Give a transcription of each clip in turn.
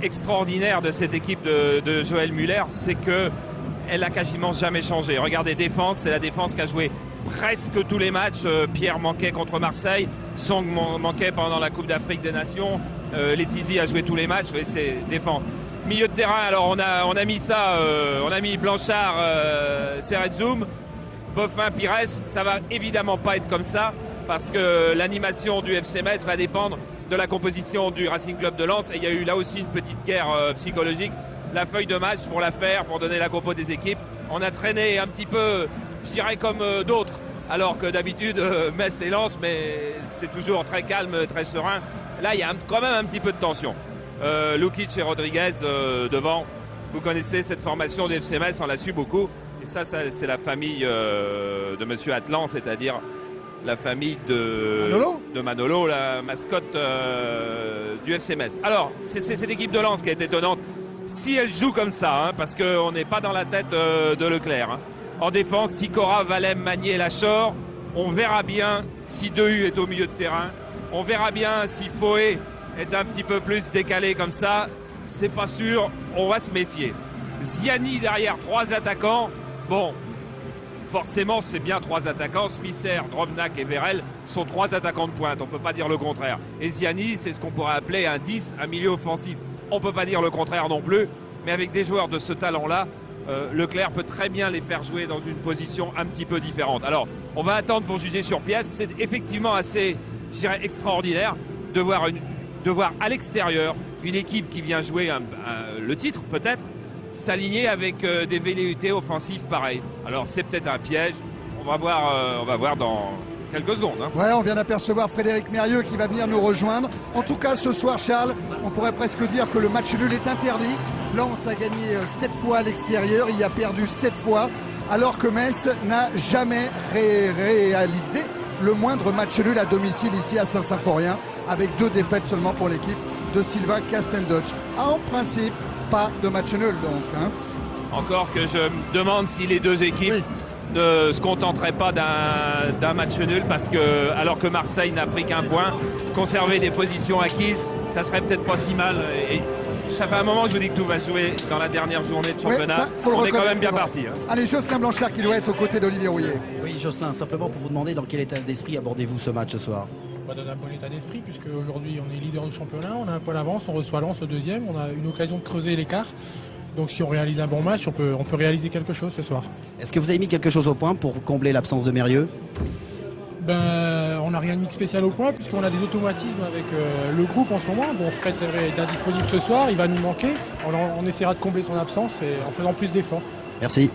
extraordinaire de cette équipe de Joël Muller, c'est qu'elle a quasiment jamais changé. Regardez, défense, c'est la défense qui a joué presque tous les matchs. Pierre manquait contre Marseille, Song manquait pendant la Coupe d'Afrique des Nations, Letizy a joué tous les matchs, c'est défense. Milieu de terrain, alors on a mis ça, on a mis Blanchard, Serretzoum, Boffin, Pires. Ça va évidemment pas être comme ça parce que l'animation du FC Metz va dépendre de la composition du Racing Club de Lens, et il y a eu là aussi une petite guerre psychologique. La feuille de match pour la faire, pour donner la compo des équipes, on a traîné un petit peu, je dirais comme d'autres, alors que d'habitude Metz et Lens, mais c'est toujours très calme, très serein. Là il y a quand même un petit peu de tension. Lukic et Rodriguez devant, vous connaissez cette formation du FC Metz, on l'a su beaucoup, et ça c'est la famille de Monsieur Atlan, c'est-à-dire la famille de Manolo, la mascotte du FC Metz. Alors, c'est cette équipe de Lens qui est étonnante. Si elle joue comme ça, parce qu'on n'est pas dans la tête de Leclerc. En défense, Sikora, Valem, Magnier, Lachor. On verra bien si Dehu est au milieu de terrain. On verra bien si Foé est un petit peu plus décalé comme ça. C'est pas sûr, on va se méfier. Ziani derrière, 3 attaquants. Bon, forcément, c'est bien 3 attaquants. Smisser, Drobnak et Vérel sont 3 attaquants de pointe. On ne peut pas dire le contraire. Et Ziani, c'est ce qu'on pourrait appeler un 10, un milieu offensif. On ne peut pas dire le contraire non plus. Mais avec des joueurs de ce talent-là, Leclerc peut très bien les faire jouer dans une position un petit peu différente. Alors, on va attendre pour juger sur pièce. C'est effectivement assez, je dirais, extraordinaire de voir à l'extérieur une équipe qui vient jouer le titre, peut-être, s'aligner avec des velléités offensives pareilles. Alors c'est peut-être un piège, on va voir dans quelques secondes. Ouais, on vient d'apercevoir Frédéric Mérieux qui va venir nous rejoindre. En tout cas ce soir, Charles, on pourrait presque dire que le match nul est interdit. Lens a gagné 7 fois à l'extérieur, il a perdu 7 fois, alors que Metz n'a jamais réalisé le moindre match nul à domicile ici à Saint-Symphorien, avec 2 défaites seulement pour l'équipe de Sylvain Castendutch. En principe, pas de match nul donc. Encore que je me demande si les 2 équipes ne se contenteraient pas d'un match nul, parce que alors que Marseille n'a pris qu'un point, conserver des positions acquises, ça serait peut-être pas si mal. Et ça fait un moment que je vous dis que tout va se jouer dans la dernière journée de championnat. On est quand même bien parti. Allez, Jocelyn Blanchard qui doit être aux côtés d'Olivier Rouillet. Oui, Jocelyn, simplement pour vous demander dans quel état d'esprit abordez-vous ce match ce soir? Dans un bon état d'esprit, puisque aujourd'hui on est leader du championnat, on a un point d'avance, on reçoit Lens le 2e, on a une occasion de creuser l'écart. Donc si on réalise un bon match, on peut réaliser quelque chose ce soir. Est-ce que vous avez mis quelque chose au point pour combler l'absence de Mérieux? On n'a rien mis de spécial au point, puisqu'on a des automatismes avec le groupe en ce moment. Bon, Fred, c'est vrai, est indisponible ce soir, il va nous manquer. On essaiera de combler son absence en faisant plus d'efforts. Merci.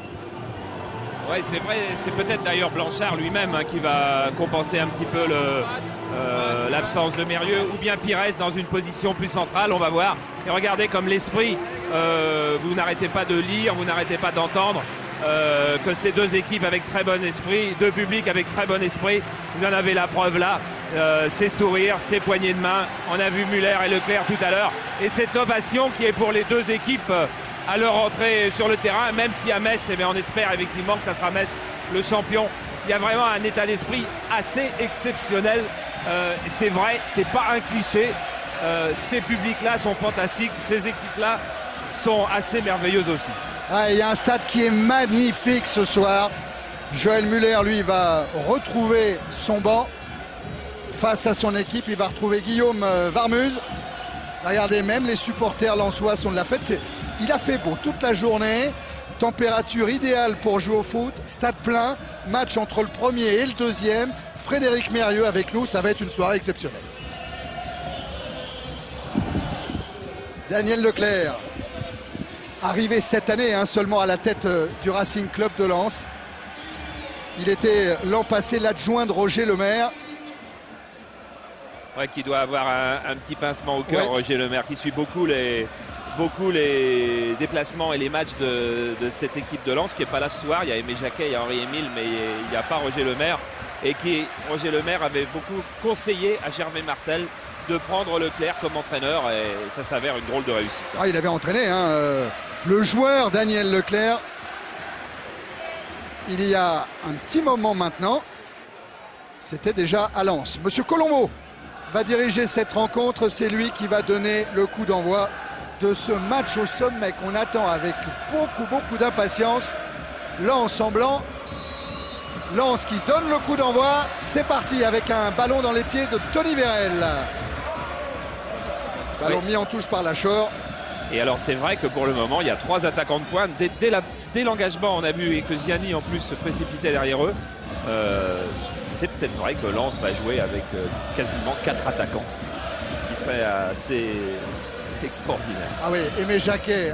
Oui, c'est vrai, c'est peut-être d'ailleurs Blanchard lui-même qui va compenser un petit peu l'absence de Mérieux, ou bien Pires dans une position plus centrale, on va voir. Et regardez comme l'esprit, vous n'arrêtez pas de lire, vous n'arrêtez pas d'entendre que ces 2 équipes avec très bon esprit, 2 publics avec très bon esprit, vous en avez la preuve là, ces sourires, ces poignées de main. On a vu Muller et Leclerc tout à l'heure, et cette ovation qui est pour les 2 équipes à leur entrée sur le terrain, même si à Metz, on espère effectivement que ça sera Metz le champion. Il y a vraiment un état d'esprit assez exceptionnel. C'est vrai, c'est pas un cliché. Ces publics-là sont fantastiques, ces équipes-là sont assez merveilleuses aussi. Il y a un stade qui est magnifique ce soir. Joël Muller, lui, va retrouver son banc face à son équipe. Il va retrouver Guillaume Varmuz. Regardez, même les supporters lensois sont de la fête. Il a fait beau toute la journée, température idéale pour jouer au foot, stade plein, match entre le premier et le 2e. Frédéric Mérieux avec nous, ça va être une soirée exceptionnelle. Daniel Leclerc, arrivé cette année seulement à la tête du Racing Club de Lens. Il était l'an passé l'adjoint de Roger Lemaire. Ouais, qui doit avoir un petit pincement au cœur, Roger Lemaire, qui suit beaucoup les déplacements et les matchs de cette équipe de Lens, qui n'est pas là ce soir. Il y a Aimé Jacquet, il y a Henri-Émile, mais il n'y a pas Roger Lemaire. Et Roger Lemaire avait beaucoup conseillé à Gervais Martel de prendre Leclerc comme entraîneur, et ça s'avère une drôle de réussite. Il avait entraîné le joueur Daniel Leclerc il y a un petit moment maintenant. C'était déjà à Lens. Monsieur Colombo va diriger cette rencontre, c'est lui qui va donner le coup d'envoi de ce match au sommet qu'on attend avec beaucoup d'impatience. Lens en blanc. Lens qui donne le coup d'envoi. C'est parti avec un ballon dans les pieds de Tony Vérel. Ballon mis en touche par Lachor. Et alors c'est vrai que pour le moment, il y a 3 attaquants de pointe. Dès l'engagement, on a vu que Ziani en plus se précipitait derrière eux. C'est peut-être vrai que Lens va jouer avec quasiment 4 attaquants. Ce qui serait assez extraordinaire. Ah oui, Aimé Jacquet,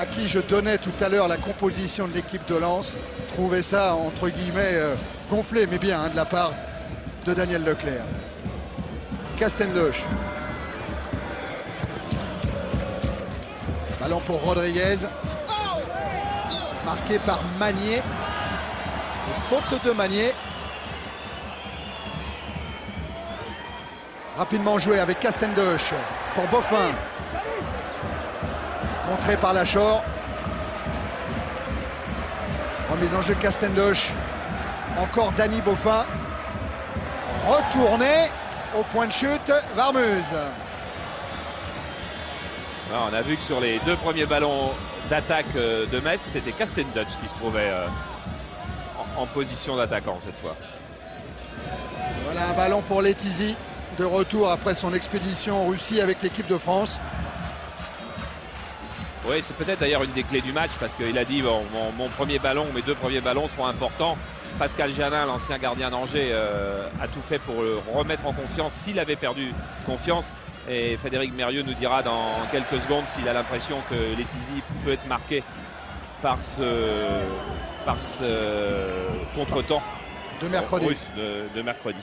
à qui je donnais tout à l'heure la composition de l'équipe de Lens, trouvait ça entre guillemets gonflé, mais bien de la part de Daniel Leclerc. Castendoche. Ballon pour Rodriguez. Marqué par Magnier. Faute de Magnier. Rapidement joué avec Castendoche pour Boffin. Contré par Lachor. Remise en jeu Castendoche. Encore Dany Boffin. Retourné au point de chute Varmuz. Alors, on a vu que sur les 2 premiers ballons d'attaque de Metz, c'était Castendoche qui se trouvait en position d'attaquant cette fois. Voilà un ballon pour Letizy, de retour après son expédition en Russie avec l'équipe de France. Oui, c'est peut-être d'ailleurs une des clés du match parce qu'il a dit bon, mon premier ballon, mes 2 premiers ballons seront importants. Pascal Janin, l'ancien gardien d'Angers, a tout fait pour le remettre en confiance s'il avait perdu confiance. Et Frédéric Mérieux nous dira dans quelques secondes s'il a l'impression que Letizy peut être marqué par ce contretemps de mercredi. De mercredi.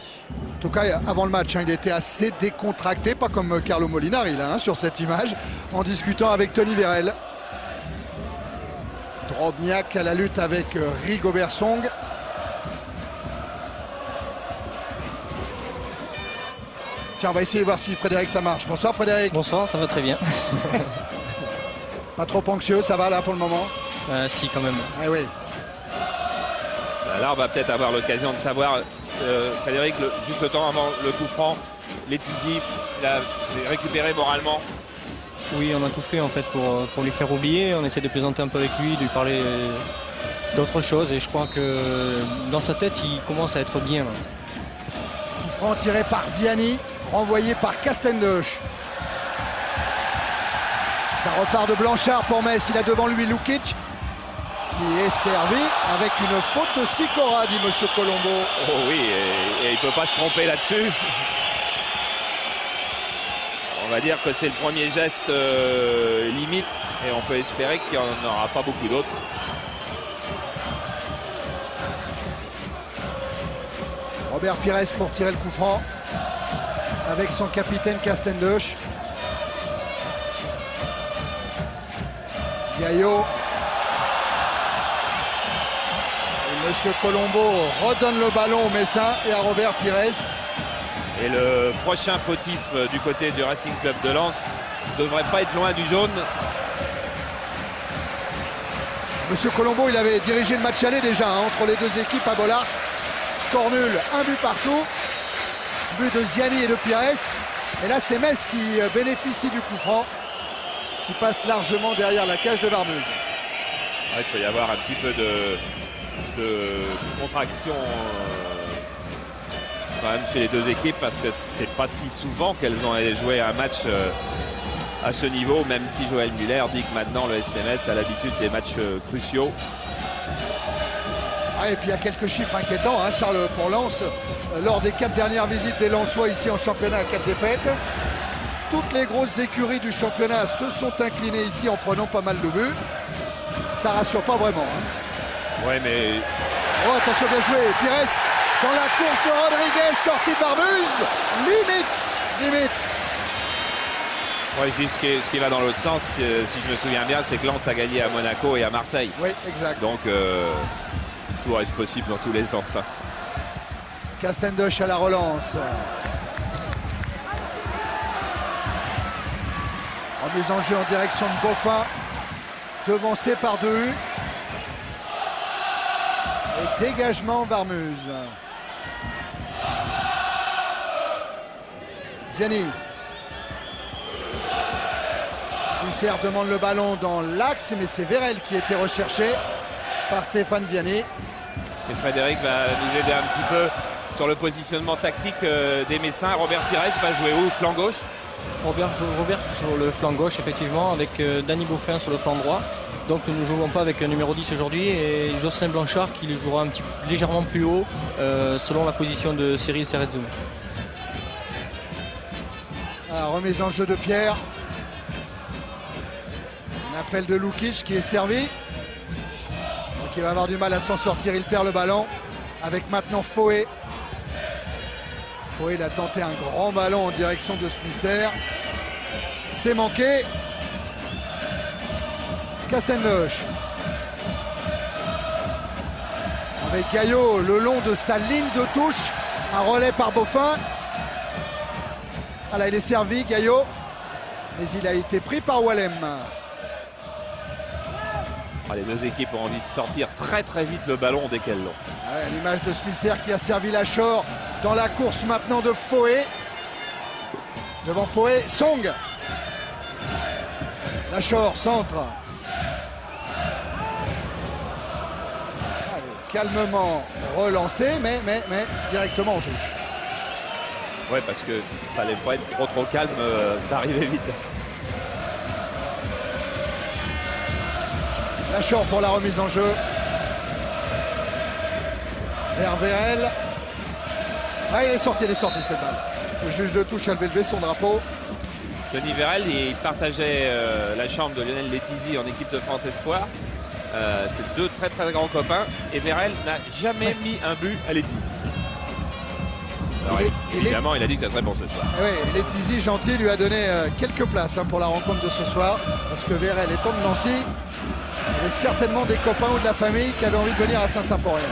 En tout cas, avant le match, il était assez décontracté, pas comme Carlo Molinari là, sur cette image, en discutant avec Tony Vérel. Drobniak à la lutte avec Rigobert Song. Tiens, on va essayer de voir si Frédéric ça marche. Bonsoir Frédéric. Bonsoir, ça va très bien. Pas trop anxieux, ça va là pour le moment? Si, quand même. Ah oui. Là, on va peut-être avoir l'occasion de savoir, Frédéric, juste le temps avant le coup franc, Letizy, il a récupéré moralement. Oui, on a tout fait en fait pour lui faire oublier. On essaie de plaisanter un peu avec lui, de lui parler d'autre chose. Et je crois que dans sa tête, il commence à être bien. Coup franc tiré par Ziani, renvoyé par Castendoche. Ça repart de Blanchard pour Metz. Il a devant lui Lukic, qui est servi avec une faute de Sikora, dit Monsieur Colombo. Oh oui, et il ne peut pas se tromper là-dessus. On va dire que c'est le premier geste limite et on peut espérer qu'il n'y en aura pas beaucoup d'autres. Robert Pires pour tirer le coup franc avec son capitaine Castendoche. Gaillot. Et Monsieur Colombo redonne le ballon au Messin et à Robert Pires. Et le prochain fautif du côté du Racing Club de Lens ne devrait pas être loin du jaune. Monsieur Colombo, il avait dirigé le match aller déjà entre les deux équipes à Bollard. Score nul, un but partout. But de Ziani et de Pires. Et là, c'est Metz qui bénéficie du coup franc, qui passe largement derrière la cage de Varmuz. Ouais, il peut y avoir un petit peu de contraction quand même chez les deux équipes parce que c'est pas si souvent qu'elles ont joué un match à ce niveau, même si Joël Muller dit que maintenant le SMS a l'habitude des matchs cruciaux. Ah, et puis il y a quelques chiffres inquiétants, hein, Charles, pour Lens. Lors des 4 dernières visites des Lensois ici en championnat à 4 défaites, toutes les grosses écuries du championnat se sont inclinées ici en prenant pas mal de buts. Ça rassure pas vraiment. Hein. Ouais, mais... Oh, attention, bien joué. Pires dans la course de Rodriguez, sortie de Varmuz. Limite. Ouais, je dis ce qui va dans l'autre sens, si je me souviens bien, c'est que Lens a gagné à Monaco et à Marseille. Oui, exact. Donc, tout reste possible dans tous les sens. Hein. Castendoche à la relance. Remise en jeu en direction de Boffin. Devancé par Dehu. Et dégagement Varmuz. Ziani. Smisser demande le ballon dans l'axe, mais c'est Vérel qui était recherché par Stéphane Ziani. Et Frédéric va nous aider un petit peu sur le positionnement tactique des Messins. Robert Pires va jouer où? Flanc gauche? Robert sur le flanc gauche, effectivement, avec Danny Beaufin sur le flanc droit. Donc nous ne jouons pas avec un numéro 10 aujourd'hui, et Jocelyn Blanchard qui le jouera légèrement plus haut selon la position de Cyril Serezou. Remise en jeu de Pierre. Un appel de Lukic qui est servi. Donc il va avoir du mal à s'en sortir, il perd le ballon. Avec maintenant Foé. Foé, il a tenté un grand ballon en direction de Smisser. C'est manqué. Castendoche. Avec Gaillot le long de sa ligne de touche. Un relais par Beaufin. Voilà, il est servi, Gaillot. Mais il a été pris par Wallem. Les deux équipes ont envie de sortir très très vite le ballon dès qu'elles l'ont. À l'image de Smisser qui a servi Lachor dans la course maintenant de Foé. Devant Foé, Song. Lachor, centre. Allez, calmement relancé, mais directement en touche. Ouais, parce que fallait pas être trop calme, ça arrivait vite. Lachor pour la remise en jeu. Vers Vérel. Ah, il est sorti cette balle. Le juge de touche a levé son drapeau. Tony Vérel, il partageait la chambre de Lionel Letizy en équipe de France Espoir. C'est deux très très grands copains. Et Vérel n'a jamais mis un but à Letizy. Alors, évidemment, il a dit que ça serait bon ce soir. Oui, Letizy, gentil, lui a donné quelques places pour la rencontre de ce soir. Parce que Vérel étant de Nancy, il y avait certainement des copains ou de la famille qui avaient envie de venir à Saint-Symphorien.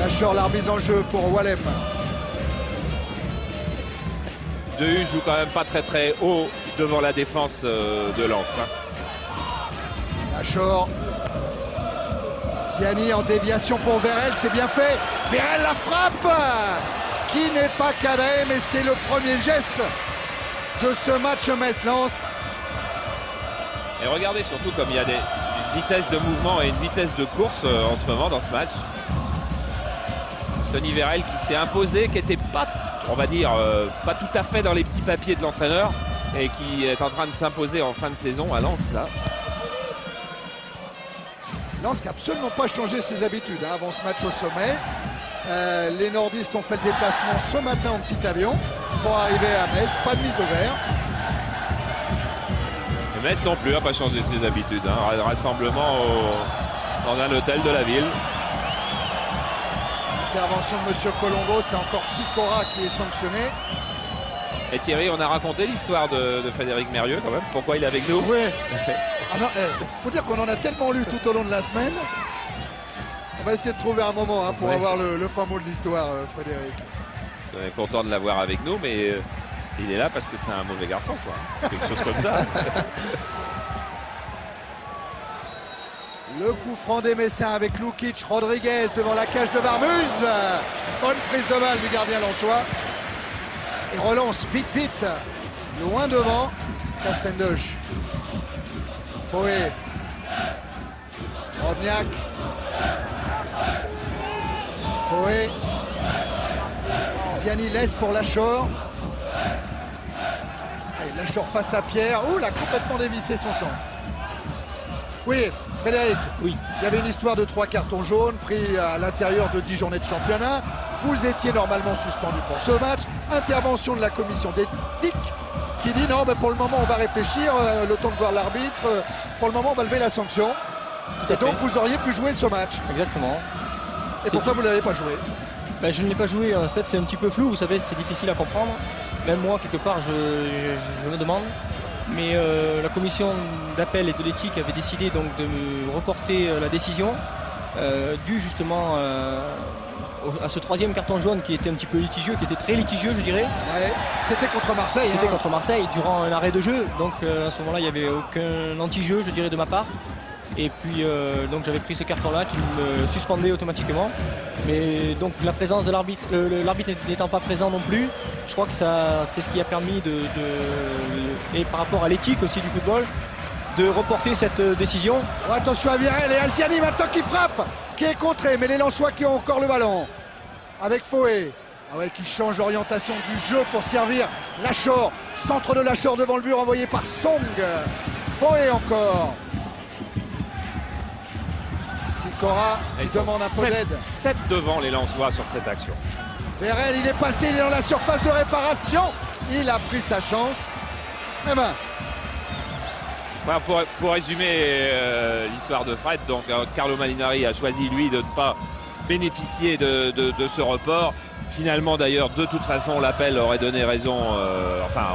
Lachor, la remise en jeu pour Wallem. Dehu joue quand même pas très très haut devant la défense de Lens. Lachor. Ziani en déviation pour Vérel, c'est bien fait. Vérel la frappe qui n'est pas cadré, mais c'est le premier geste de ce match Metz-Lens. Et regardez surtout comme il y a une vitesse de mouvement et une vitesse de course en ce moment dans ce match. Tony Vérel qui s'est imposé, qui n'était pas, on va dire, pas tout à fait dans les petits papiers de l'entraîneur et qui est en train de s'imposer en fin de saison à Lens là. Lens qui n'a absolument pas changé ses habitudes avant ce match au sommet. Les nordistes ont fait le déplacement ce matin en petit avion pour arriver à Metz, pas de mise au vert. Et Metz non plus n'a pas changé ses habitudes. Rassemblement dans un hôtel de la ville. Intervention de M. Colombo, c'est encore Sicora qui est sanctionné. Et Thierry, on a raconté l'histoire de Frédéric Mérieux quand même, pourquoi il est avec nous. Oui. Faut dire qu'on en a tellement lu tout au long de la semaine. On va essayer de trouver un moment pour avoir le fin mot de l'histoire, Frédéric. On est content de l'avoir avec nous, mais il est là parce que c'est un mauvais garçon, quoi. Quelque chose comme ça. Le coup franc des Messins avec Lukic, Rodriguez devant la cage de Varmuz. Bonne prise de balle du gardien lensois. Et relance vite, loin devant. Castendoche. Foé. Robniak. Foé. Ziani laisse pour Lachor. Et Lachor face à Pierre. Ouh, il a complètement dévissé son centre. Oui, Frédéric. Oui. Il y avait une histoire de 3 cartons jaunes pris à l'intérieur de 10 journées de championnat. Vous étiez normalement suspendu pour ce match. Intervention de la commission d'éthique qui dit non, mais pour le moment on va réfléchir, le temps de voir l'arbitre. Pour le moment on va lever la sanction. Et donc vous auriez pu jouer ce match. Exactement. Et pourquoi vous ne l'avez pas joué? Je ne l'ai pas joué, en fait c'est un petit peu flou, vous savez, c'est difficile à comprendre. Même moi quelque part je me demande. Mais la commission d'appel et de l'éthique avait décidé donc de reporter la décision due justement à ce 3e carton jaune qui était un petit peu litigieux, qui était très litigieux je dirais. Ouais, c'était contre Marseille. C'était contre Marseille durant un arrêt de jeu, donc à ce moment-là il n'y avait aucun anti-jeu je dirais de ma part. Et puis donc j'avais pris ce carton-là qui me suspendait automatiquement. Mais donc la présence de l'arbitre, l'arbitre n'étant pas présent non plus, je crois que c'est ce qui a permis et par rapport à l'éthique aussi du football, de reporter cette décision. Oh, attention à Virel et à Ziani maintenant qui frappe, qui est contré, mais les Lensois qui ont encore le ballon. Avec Foé, qui change l'orientation du jeu pour servir Lachor. Centre de Lachor devant le but envoyé par Song. Foé encore. Sikora qui demande un peu d'aide. 7 devant les Lensois sur cette action. Virel, il est passé, il est dans la surface de réparation. Il a pris sa chance. Eh ben. Voilà, pour résumer l'histoire de Fred, donc Carlo Molinari a choisi lui de ne pas bénéficier de ce report. Finalement d'ailleurs, de toute façon, l'appel aurait donné raison,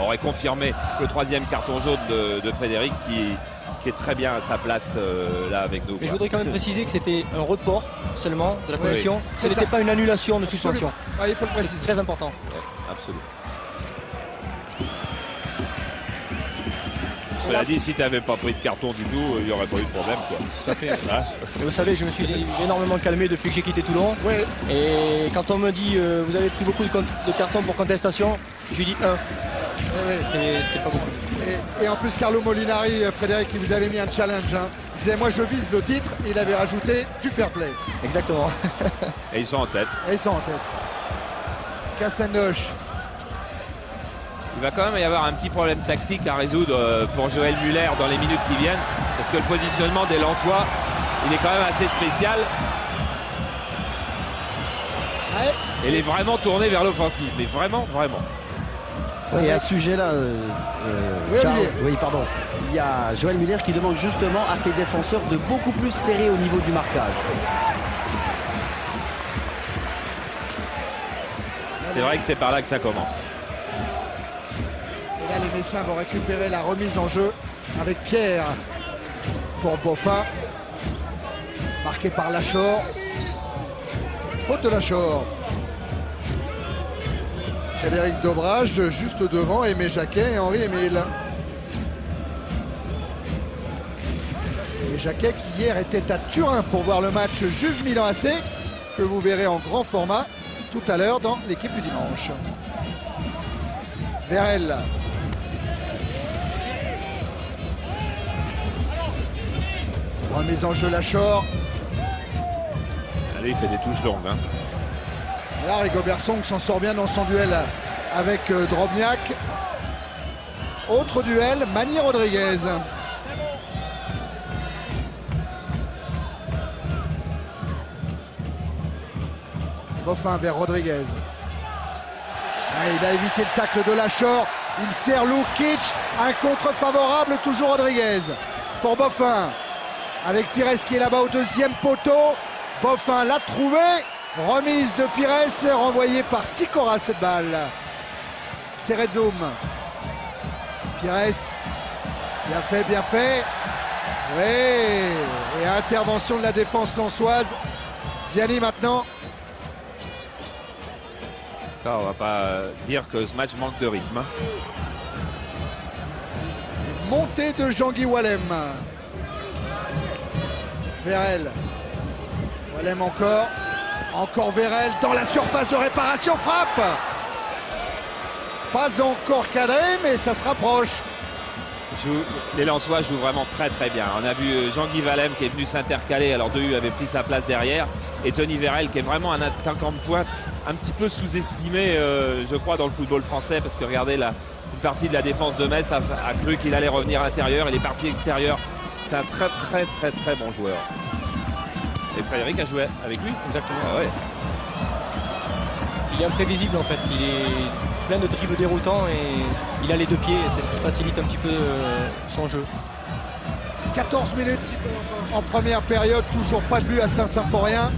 aurait confirmé le 3e carton jaune de Frédéric qui est très bien à sa place là avec nous. Mais je voudrais quand même préciser que c'était un report seulement de la commission. Oui. Ce n'était pas une annulation de suspension. Il faut le préciser. C'est très important. Ouais, absolument. Cela dit, si tu n'avais pas pris de carton du tout, il n'y aurait pas eu de problème. Quoi. Tout à fait. Hein? Et vous savez, je me suis énormément calmé depuis que j'ai quitté Toulon. Oui. Et quand on me dit vous avez pris beaucoup de cartons pour contestation, je lui dis 1. C'est pas beaucoup. Et en plus, Carlo Molinari, Frédéric, il vous avait mis un challenge. Hein. Il disait, moi je vise le titre. Il avait rajouté du fair play. Exactement. Et ils sont en tête. Et ils sont en tête. Castendoche. Il va quand même y avoir un petit problème tactique à résoudre pour Joël Muller dans les minutes qui viennent. Parce que le positionnement des Lensois, il est quand même assez spécial. Ouais. Et il est vraiment tourné vers l'offensive. Mais vraiment, vraiment. Oui, à ce sujet-là, Charles, pardon. Il y a Joël Muller qui demande justement à ses défenseurs de beaucoup plus serrer au niveau du marquage. C'est vrai que c'est par là que ça commence. Et là, les Messins vont récupérer la remise en jeu avec Pierre pour Boffin. Marqué par Lachor. Faute de Lachor. Frédéric Dobrage juste devant Aimé Jacquet et Henri Émile. Aimé Jacquet qui hier était à Turin pour voir le match Juve Milan AC que vous verrez en grand format tout à l'heure dans l'équipe du dimanche. Virel. Remise en jeu Lachor. Allez, il fait des touches longues. Hein. Là, Rigobert Song s'en sort bien dans son duel avec Drobniak. Autre duel, Magny Rodriguez. Boffin vers Rodriguez. Il a évité le tacle de Lachor. Il sert Lukic. Un contre favorable, toujours Rodriguez. Pour Boffin. Avec Pires qui est là-bas au 2e poteau. Boffin l'a trouvé. Remise de Pires, renvoyée par Sikora cette balle. C'est Redzoum. Pires. Bien fait, bien fait. Oui. Et intervention de la défense lensoise. Ziani maintenant. Ça, on va pas dire que ce match manque de rythme. Hein. Montée de Jean-Guy Wallem. Virel. Wallem encore. Encore Virel dans la surface de réparation. Frappe. Pas encore cadré, mais ça se rapproche. Les Lensois jouent vraiment très très bien. On a vu Jean-Guy Wallem qui est venu s'intercaler. Alors Dehu avait pris sa place derrière. Et Tony Virel qui est vraiment un attaquant de pointe un petit peu sous-estimé, je crois, dans le football français. Parce que regardez, une partie de la défense de Metz a cru qu'il allait revenir à l'intérieur. Il est parti extérieur. C'est un très très très très bon joueur. Et Frédéric a joué avec lui. Exactement. Ah ouais. Il est imprévisible en fait. Il est plein de dribbles déroutants et il a les 2 pieds. Et ça facilite un petit peu son jeu. 14 minutes en première période. Toujours pas de but à Saint-Symphorien.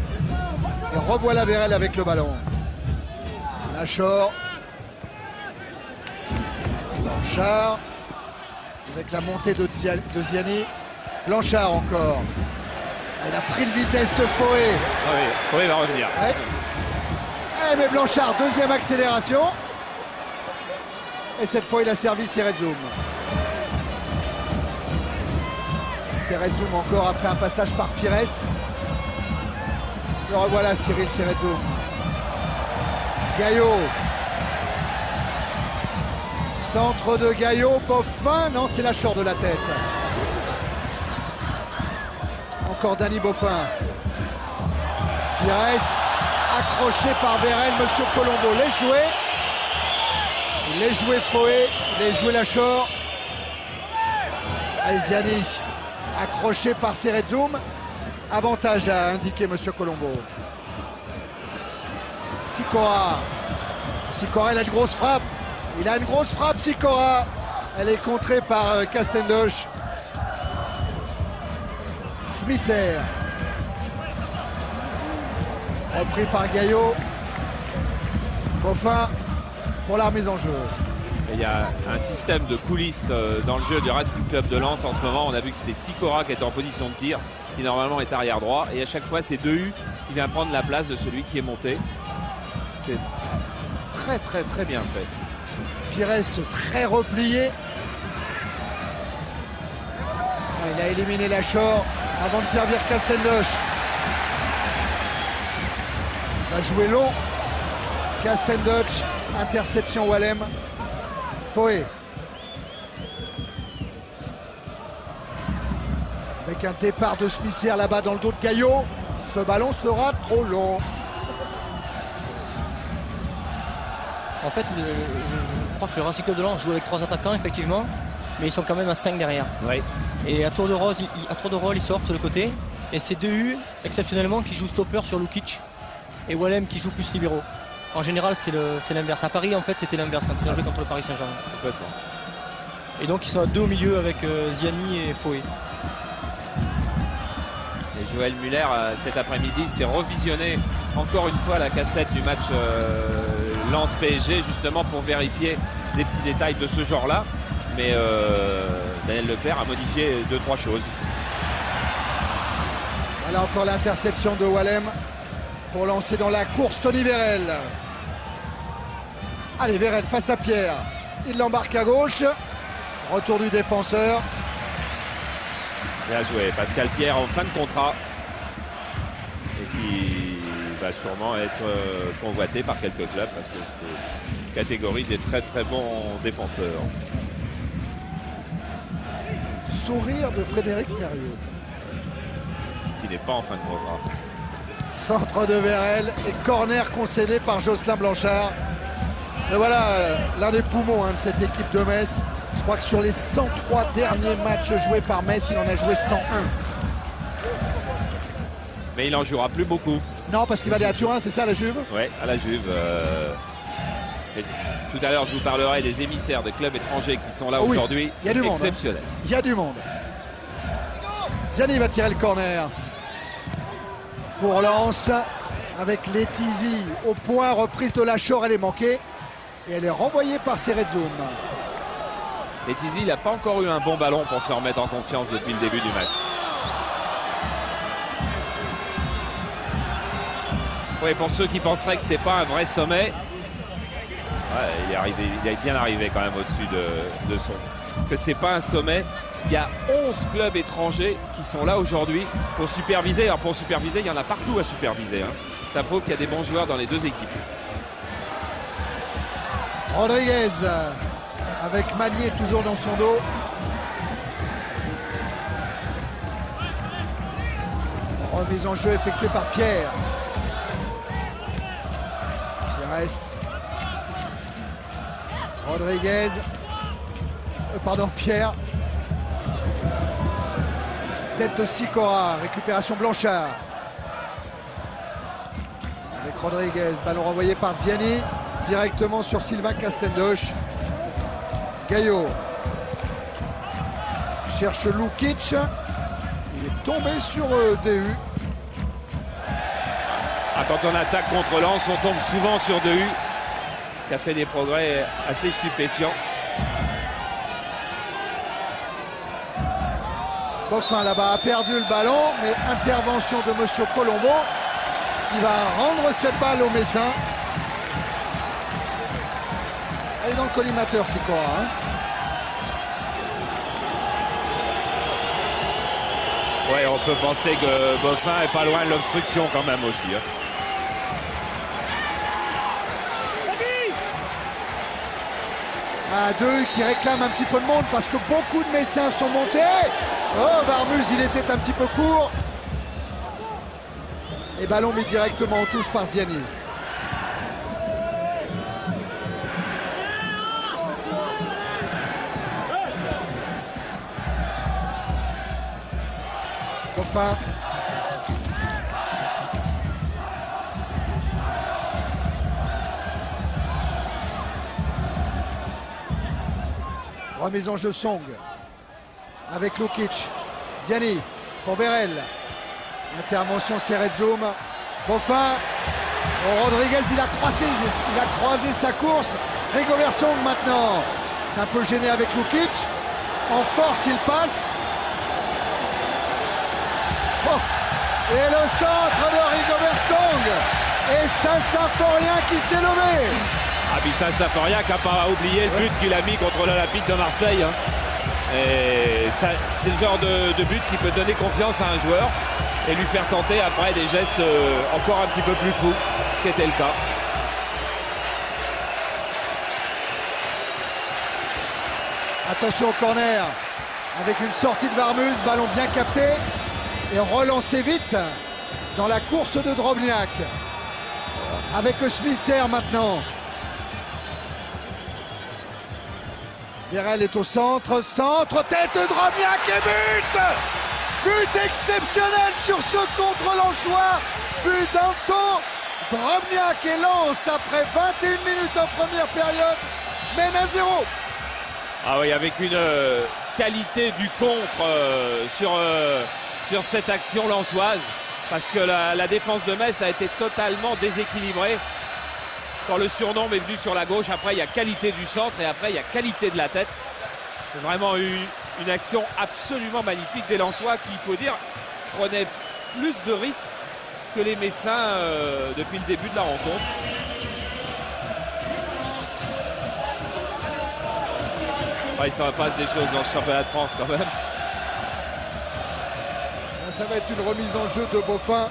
Et revoilà Virel avec le ballon. Lachor. Blanchard. Avec la montée de Ziani. Blanchard encore. Il a pris de vitesse ce Foé. Ah oui, Foé va revenir. Ouais. Mais Blanchard, 2e accélération. Et cette fois, il a servi Redzoum. Cerezoum encore après un passage par Pires. Le revoilà Cyril Cerezoum. Gaillot. Centre de Gaillot, Boffin, non c'est Lachor de la tête. Encore Dany Boffin. Pires, accroché par Vérel, Monsieur Colombo les joué. Il les joué Foé, il les joué Lachor. Ziani, accroché par Cerezoum. Avantage à indiquer Monsieur Colombo. Sikora. Sikora, il a une grosse frappe. Il a une grosse frappe, Sikora. Elle est contrée par Castendoche. Smisser. Repris par Gaillot. Boffin pour la remise en jeu. Il y a un système de coulisses dans le jeu du Racing Club de Lens en ce moment. On a vu que c'était Sikora qui était en position de tir, qui normalement est arrière droit. Et à chaque fois, c'est Dehu qui vient prendre la place de celui qui est monté. C'est très très très bien fait. Pires très replié. Il a éliminé Lachor avant de servir Castendoche. Il va jouer long. Castendoche, interception Wallem. Foé. Avec un départ de Smisser là-bas dans le dos de Gaillot. Ce ballon sera trop long. En fait, je crois que le Racing Club de Lens joue avec 3 attaquants, effectivement, mais ils sont quand même à 5 derrière. Oui. Et à tour de rôle, ils sortent sur le côté. Et c'est Dehu, exceptionnellement, qui joue stopper sur Lukic. Et Wallem qui joue plus libéraux. En général, c'est l'inverse. À Paris, en fait, c'était l'inverse quand ils ont joué contre le Paris Saint-Germain. Complètement. Et donc, ils sont à 2 au milieu avec Ziani et Foé. Et Joël Muller, cet après-midi, s'est revisionné encore une fois la cassette du match Lens-PSG, justement pour vérifier des petits détails de ce genre-là. Mais Daniel Leclerc a modifié 2-3 choses. Voilà encore l'interception de Wallem pour lancer dans la course Tony Vérel. Allez, Vérel face à Pierre. Il l'embarque à gauche. Retour du défenseur. Bien joué. Pascal Pierre en fin de contrat. Et qui va sûrement être convoité par quelques clubs parce que c'est une catégorie des très très bons défenseurs. Sourire de Frédéric Mérieux. Qui n'est pas en fin de contrat. Centre de Vérel et corner concédé par Jocelyn Blanchard. Et voilà l'un des poumons de cette équipe de Metz. Je crois que sur les 103 derniers matchs joués par Metz, il en a joué 101. Mais il n'en jouera plus beaucoup. Non, parce qu'il va aller à Turin, c'est ça la Juve? Oui, à la Juve. Et tout à l'heure, je vous parlerai des émissaires des clubs étrangers qui sont là aujourd'hui. C'est exceptionnel. Il y a du monde. Ziani va tirer le corner. Pour Lens, avec Letizy au point, reprise de Lachor, elle est manquée. Et elle est renvoyée par Cerezoum. Letizy, il n'a pas encore eu un bon ballon pour se remettre en confiance depuis le début du match. Oui, pour ceux qui penseraient que c'est pas un vrai sommet, ouais, il est bien arrivé quand même au-dessus de son. Que c'est pas un sommet. Il y a 11 clubs étrangers qui sont là aujourd'hui pour superviser. Alors pour superviser, il y en a partout à superviser. Ça prouve qu'il y a des bons joueurs dans les deux équipes. Rodriguez avec Magnier toujours dans son dos. Remise en jeu effectuée par Pierre. Gérès. Rodriguez. Pardon, Pierre. Tête de Sikora. Récupération Blanchard. Avec Rodriguez. Ballon renvoyé par Ziani. Directement sur Sylvain Castendoche. Gaillot. Cherche Lukic. Il est tombé sur Dehu. Quand on attaque contre Lens, on tombe souvent sur Dehu, qui a fait des progrès assez stupéfiants. Boffin là-bas a perdu le ballon, mais intervention de Monsieur Colombo qui va rendre cette balle au Messin. Elle est dans le collimateur, Sikora. Ouais, on peut penser que Boffin est pas loin de l'obstruction quand même aussi. Hein. À deux qui réclament un petit peu de monde parce que beaucoup de Messins sont montés. Oh, Varmuz, il était un petit peu court. Et ballon mis directement en touche par Ziani. Boffin. Remise en jeu Song avec Lukic. Ziani pour Vérel. Intervention serrée de zoom. Boffin. Oh, Rodriguez, il a croisé sa course. Rigobert Song maintenant. C'est un peu gêné avec Lukic. En force, il passe. Oh. Et le centre de Rigobert Song. Et Saint-Symphorien qui s'est levé. Ah, puis Saint-Symphorien qui n'a pas oublié le but qu'il a mis contre l'Olympique de Marseille. Hein. Et c'est le genre de but qui peut donner confiance à un joueur et lui faire tenter après des gestes encore un petit peu plus fous, ce qui était le cas. Attention au corner avec une sortie de Varmuz, ballon bien capté et relancé vite dans la course de Drobniak. Avec Smisser maintenant. Vérel est au centre, tête de Drobniak et but! But exceptionnel sur ce contre-lançois, but d'Anto. Drobniak et lance après 21 minutes en première période, mène à 0. Ah oui, avec une qualité du contre sur cette action lensoise, parce que la défense de Metz a été totalement déséquilibrée. Quand le surnom est venu sur la gauche, après il y a qualité du centre et après il y a qualité de la tête. C'est vraiment une action absolument magnifique des Lensois qui, il faut dire, prenaient plus de risques que les Messins depuis le début de la rencontre. Ouais, ça va passe des choses dans le championnat de France quand même. Ça va être une remise en jeu de Boffin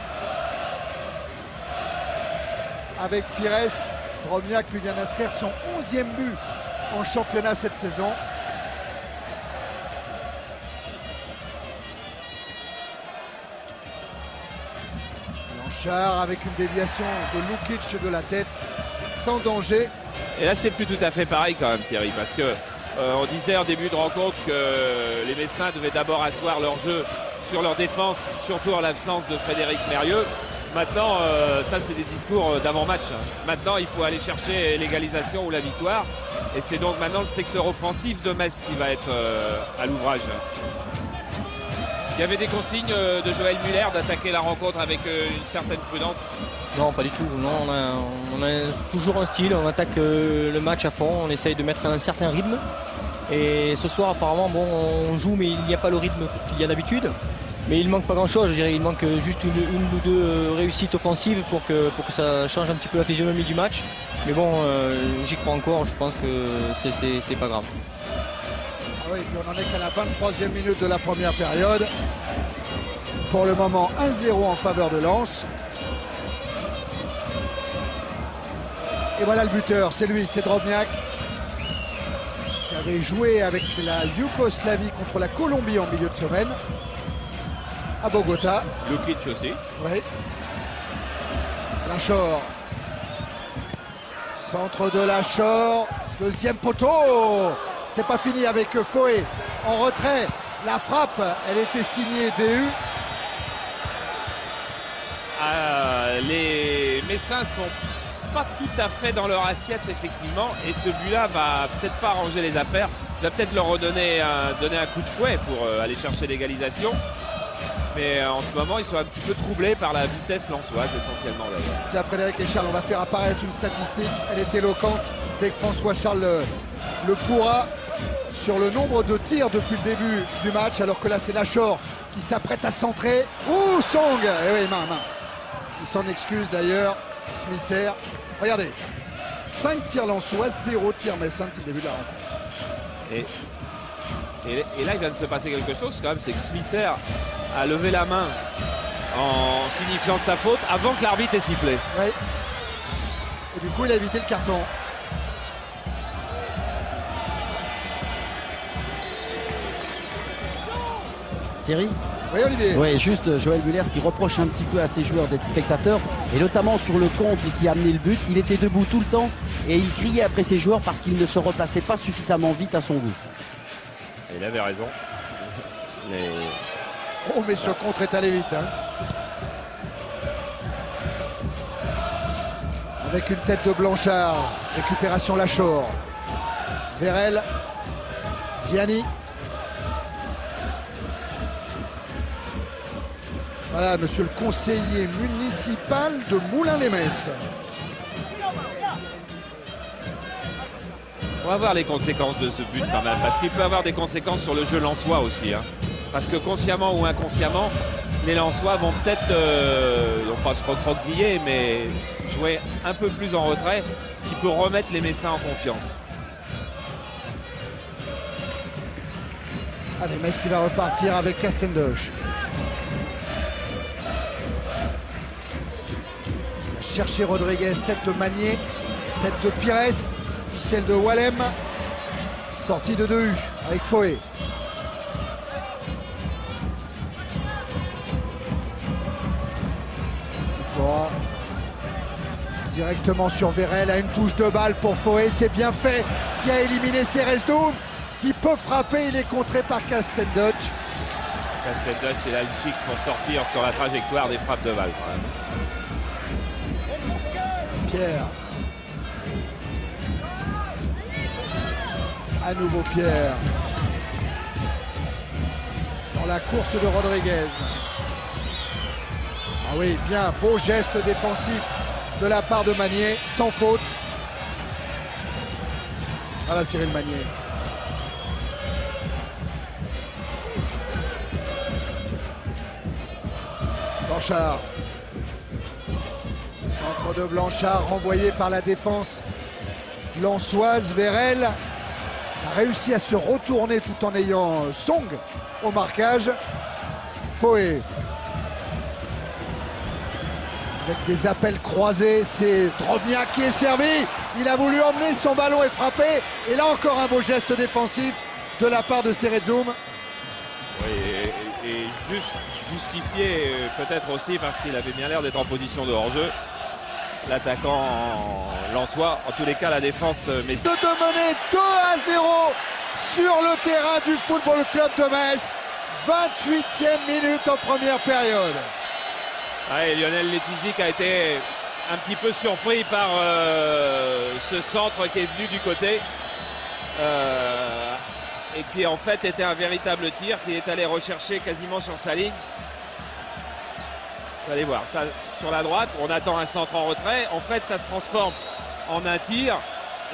avec Pires. Drobniak lui vient d'inscrire son 11e but en championnat cette saison. Blanchard avec une déviation de Lukic de la tête, sans danger. Et là c'est plus tout à fait pareil quand même Thierry, parce que on disait en début de rencontre que les Messins devaient d'abord asseoir leur jeu sur leur défense, surtout en l'absence de Frédéric Mérieux. Maintenant, ça c'est des discours d'avant-match. Maintenant, il faut aller chercher l'égalisation ou la victoire. Et c'est donc maintenant le secteur offensif de Metz qui va être à l'ouvrage. Il y avait des consignes de Joël Muller d'attaquer la rencontre avec une certaine prudence. Non, pas du tout. Non, on a toujours un style, on attaque le match à fond, on essaye de mettre un certain rythme. Et ce soir, apparemment, bon, on joue, mais il n'y a pas le rythme qu'il y a d'habitude. Mais il manque pas grand chose, je dirais, il manque juste une ou deux réussites offensives pour que ça change un petit peu la physionomie du match. Mais bon, j'y crois encore, je pense que c'est pas grave. Ah oui, puis on en est qu'à la 23e minute de la première période. Pour le moment, 1-0 en faveur de Lens. Et voilà le buteur, c'est lui, c'est Drobniak, qui avait joué avec la Yougoslavie contre la Colombie en milieu de semaine. À Bogota. Lukic aussi. Oui. Lachor. Centre de Lachor. Deuxième poteau. C'est pas fini avec Foé. En retrait. La frappe, elle était signée DU. Les Messins sont pas tout à fait dans leur assiette effectivement. Et ce but-là va peut-être pas arranger les affaires. Il va peut-être leur donner un coup de fouet pour aller chercher l'égalisation. Mais en ce moment, ils sont un petit peu troublés par la vitesse lensoise, essentiellement d'ailleurs. Tiens, Frédéric et Charles, on va faire apparaître une statistique. Elle est éloquente dès que François Charles le pourra sur le nombre de tirs depuis le début du match. Alors que là, c'est Lachor qui s'apprête à centrer. Ouh, Song. Eh oui, main. Il s'en excuse d'ailleurs. Smisser. Regardez. 5 tirs lensois, 0 tirs Messin depuis le début de la rencontre. Et là, il vient de se passer quelque chose quand même, c'est que Smisser a levé la main en signifiant sa faute avant que l'arbitre ait sifflé. Oui. Et du coup, il a évité le carton. Thierry? Oui, Olivier. Oui, juste Joël Muller qui reproche un petit peu à ses joueurs d'être spectateurs, et notamment sur le contre qui a amené le but. Il était debout tout le temps et il criait après ses joueurs parce qu'il ne se replaçait pas suffisamment vite à son goût. Il avait raison. Oh, mais ce contre est allé vite. Hein. Avec une tête de Blanchard. Récupération Lachor. Vérel. Ziani. Voilà, monsieur le conseiller municipal de Moulins-les-Messes. On va voir les conséquences de ce but quand même, parce qu'il peut avoir des conséquences sur le jeu lensois aussi. Hein. Parce que consciemment ou inconsciemment, les Lensois vont peut-être, non pas se recroqueviller, mais jouer un peu plus en retrait, ce qui peut remettre les Messins en confiance. Allez, Metz qui va repartir avec Castendoche. Chercher Rodriguez, tête de Magnier, tête de Pires, celle de Wallem, sortie de Dehu avec Foé. Sipora directement sur Vérel à une touche de balle pour Foé, c'est bien fait, qui a éliminé Ceresdoum, qui peut frapper, il est contré par Castendoche. Castendoche et l'Alchix pour sortir sur la trajectoire des frappes de balle quand même. Pierre. À nouveau Pierre. Dans la course de Rodriguez. Ah oui, bien, beau geste défensif de la part de Magnier, sans faute. Voilà Cyril Magnier. Blanchard. Centre de Blanchard renvoyé par la défense lensoise. Vérel a réussi à se retourner tout en ayant Song au marquage. Foé. Avec des appels croisés, c'est Drobniak qui est servi. Il a voulu emmener son ballon et frapper. Et là encore un beau geste défensif de la part de Ceresdoum. Oui, et juste justifié peut-être aussi parce qu'il avait bien l'air d'être en position de hors-jeu. L'attaquant lensois, en tous les cas la défense mais De mener 2-0 sur le terrain du Football Club de Metz. 28e minute en première période. Ouais, Lionel Letizy qui a été un petit peu surpris par ce centre qui est venu du côté et qui en fait était un véritable tir qui est allé rechercher quasiment sur sa ligne. Vous allez voir, ça sur la droite, on attend un centre en retrait. En fait, ça se transforme en un tir.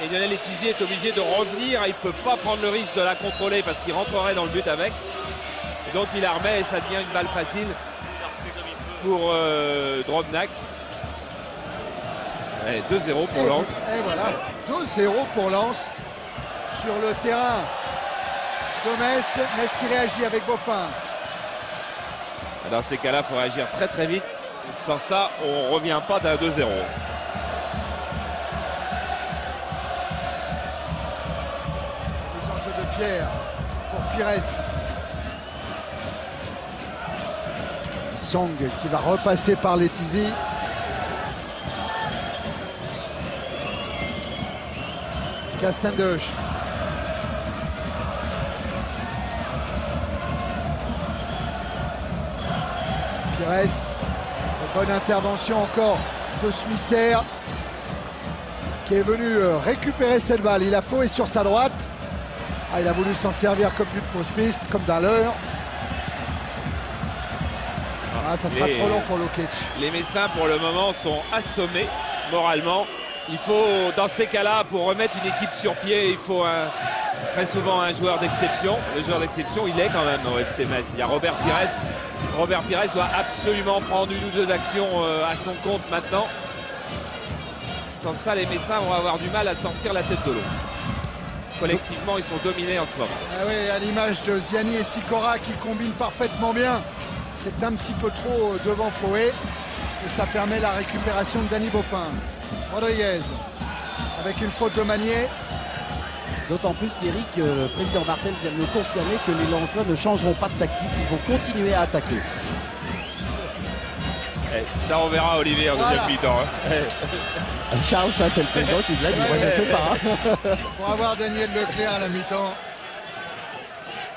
Et Lionel Letizy est obligé de revenir. Il ne peut pas prendre le risque de la contrôler parce qu'il rentrerait dans le but avec. Et donc il la remet et ça devient une balle facile pour Drobniak. 2-0 pour Lens. Et voilà, 2-0 pour Lens sur le terrain de Metz. Metz qui réagit avec Boffin. Dans ces cas-là, il faut réagir très très vite. Sans ça, on ne revient pas d'un 2-0. Mise en jeu de Pierre pour Pires. Song qui va repasser par Letizy. Castendoche. Pires. Bonne intervention encore de Smisser qui est venu récupérer cette balle. Il a Foé sur sa droite. Ah, il a voulu s'en servir comme d'une fausse piste, comme d'un leurre. Ah, ça sera trop long pour Lokic. Les Messins pour le moment sont assommés moralement. Il faut dans ces cas-là, pour remettre une équipe sur pied, il faut très souvent un joueur d'exception. Le joueur d'exception, il est quand même au FC Metz. Il y a Robert Pires. Robert Pires doit absolument prendre une ou deux actions à son compte maintenant. Sans ça, les Messins vont avoir du mal à sortir la tête de l'eau. Collectivement, ils sont dominés en ce moment. Ah oui, à l'image de Ziani et Sicora qui combinent parfaitement bien. C'est un petit peu trop devant Fouet. Et ça permet la récupération de Danny Boffin. Rodriguez avec une faute de Magnier. D'autant plus, Thierry, que le président Martel vient de nous confirmer que les Lensois ne changeront pas de tactique. Ils vont continuer à attaquer. Ça, on verra, Olivier, en deuxième mi-temps. Charles, ça c'est le président qui l'a dit. Moi, je ne sais pas. Pour avoir Daniel Leclerc à la mi-temps.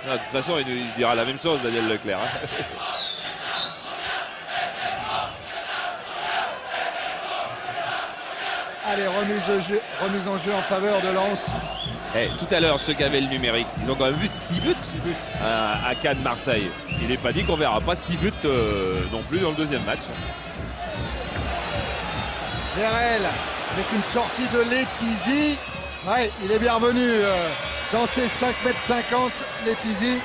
Non, de toute façon, il dira la même chose, Daniel Leclerc. Allez, remise en jeu en faveur de Lens. Tout à l'heure, ceux qui avaient le numérique, ils ont quand même vu 6 buts à Cannes-Marseille. Il n'est pas dit qu'on verra pas 6 buts non plus dans le deuxième match. Vérel avec une sortie de Letizy. Ouais, il est bienvenu dans ses 5,50 m, Letizy.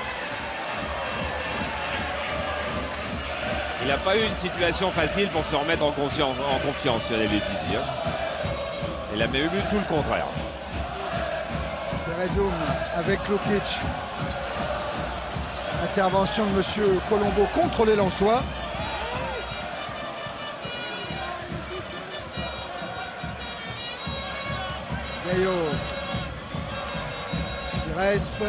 Il n'a pas eu une situation facile pour se remettre en confiance, Lionel Letizy. Il a même eu tout le contraire. Cerezoum avec Lukic. Intervention de Monsieur Colombo contre les Lensois. Gaillot. Pires.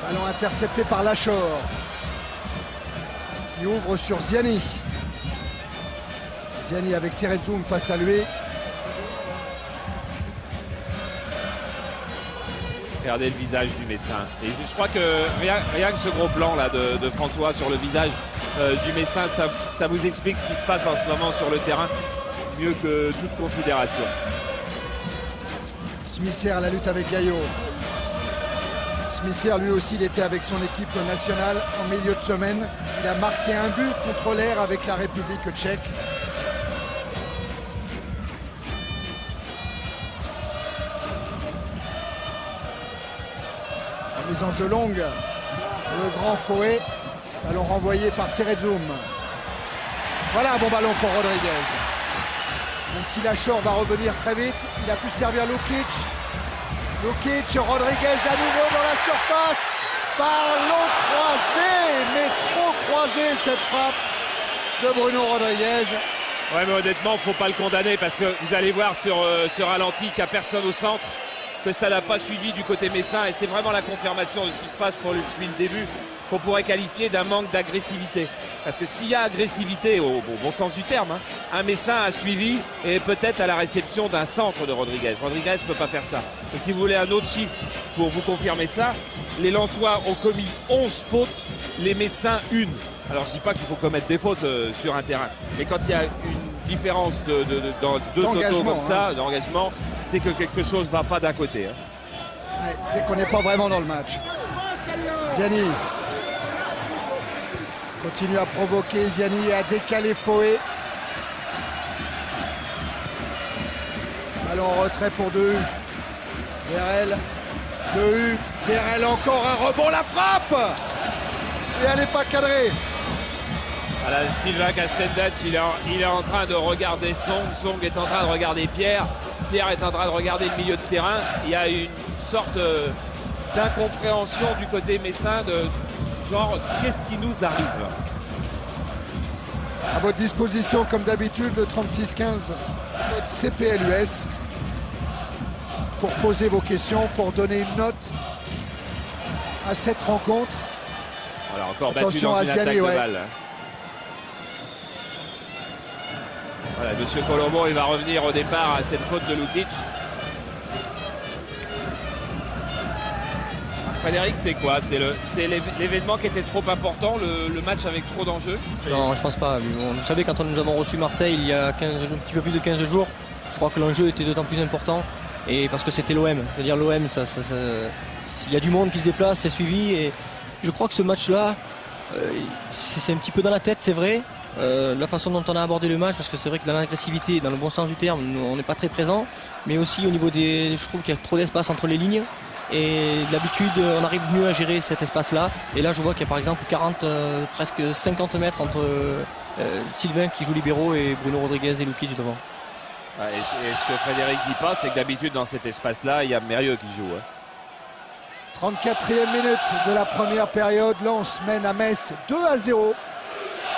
Ballon intercepté par Lachor. Il ouvre sur Ziani. Ziani avec Cerezoum face à lui. Regardez le visage du Messin. Et je crois que rien que ce gros plan là de François sur le visage du Messin, ça vous explique ce qui se passe en ce moment sur le terrain, mieux que toute considération. Smithier à la lutte avec Gaillot. Smithier lui aussi il était avec son équipe nationale en milieu de semaine. Il a marqué un but contre l'air avec la République tchèque. Mise en jeu longue, le grand Fouet, ballon renvoyé par Cerezoum. Voilà un bon ballon pour Rodriguez. Même si Lachor va revenir très vite, il a pu servir Lukic. Lukic, Rodriguez à nouveau dans la surface. Ballon croisé, mais trop croisé cette frappe de Bruno Rodriguez. Ouais, mais honnêtement, il ne faut pas le condamner parce que vous allez voir sur ce ralenti qu'il n'y a personne au centre, que ça n'a pas suivi du côté messin, et c'est vraiment la confirmation de ce qui se passe depuis le début qu'on pourrait qualifier d'un manque d'agressivité. Parce que s'il y a agressivité, au bon sens du terme, un Messin a suivi et peut-être à la réception d'un centre de Rodriguez. Rodriguez ne peut pas faire ça. Et si vous voulez un autre chiffre pour vous confirmer ça, les Lensois ont commis 11 fautes, les Messins 1. Alors je ne dis pas qu'il faut commettre des fautes sur un terrain, mais quand il y a une différence dans deux totaux comme ça, d'engagement, c'est que quelque chose ne va pas d'un côté. Ouais, c'est qu'on n'est pas vraiment dans le match. Ziani continue à provoquer, Ziani a décalé Fouet. Ballon en retrait pour Dehu. Vérel, Dehu, Vérel encore un rebond, la frappe. Et elle n'est pas cadrée. Voilà, Sylvain Castendat, il est en train de regarder Song. Song est en train de regarder Pierre. Pierre est en train de regarder le milieu de terrain. Il y a une sorte d'incompréhension du côté messin de genre, qu'est-ce qui nous arrive? À votre disposition, comme d'habitude, le 3615, notre CPLUS, pour poser vos questions, pour donner une note à cette rencontre. Voilà, encore attention battu dans une attaque de ouais. balle. Voilà, Monsieur Colombo, il va revenir au départ à cette faute de Lukic. Frédéric, c'est quoi? C'est l'événement qui était trop important, le match avec trop d'enjeux? Non, je pense pas. Vous savez, quand nous avons reçu Marseille il y a un petit peu plus de 15 jours, je crois que l'enjeu était d'autant plus important. Et parce que c'était l'OM. C'est-à-dire l'OM, il y a du monde qui se déplace, c'est suivi. Et je crois que ce match-là, c'est un petit peu dans la tête, c'est vrai. La façon dont on a abordé le match, parce que c'est vrai que dans l'agressivité, dans le bon sens du terme, on n'est pas très présent. Mais aussi au niveau je trouve qu'il y a trop d'espace entre les lignes. Et d'habitude, on arrive mieux à gérer cet espace-là. Et là, je vois qu'il y a par exemple 40, presque 50 mètres entre Sylvain qui joue libéraux et Bruno Rodriguez et Lukic devant. Ouais, et ce que Frédéric dit pas, c'est que d'habitude, dans cet espace-là, il y a Mérieux qui joue. 34e minute de la première période. Lens mène à Metz 2-0.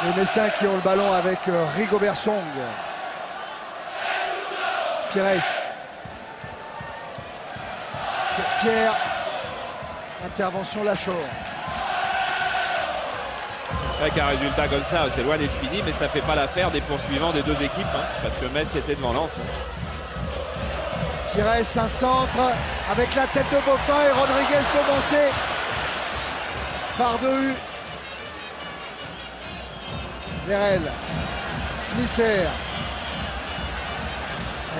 Les Messins qui ont le ballon avec Rigobert Song. Pires. Pierre. Intervention Lachaud. Avec un résultat comme ça, c'est loin d'être fini, mais ça ne fait pas l'affaire des poursuivants des deux équipes, hein, parce que Metz était devant Lens. Pires, un centre avec la tête de Boffin et Rodriguez devancé par Dehu. Vérel, Smisser.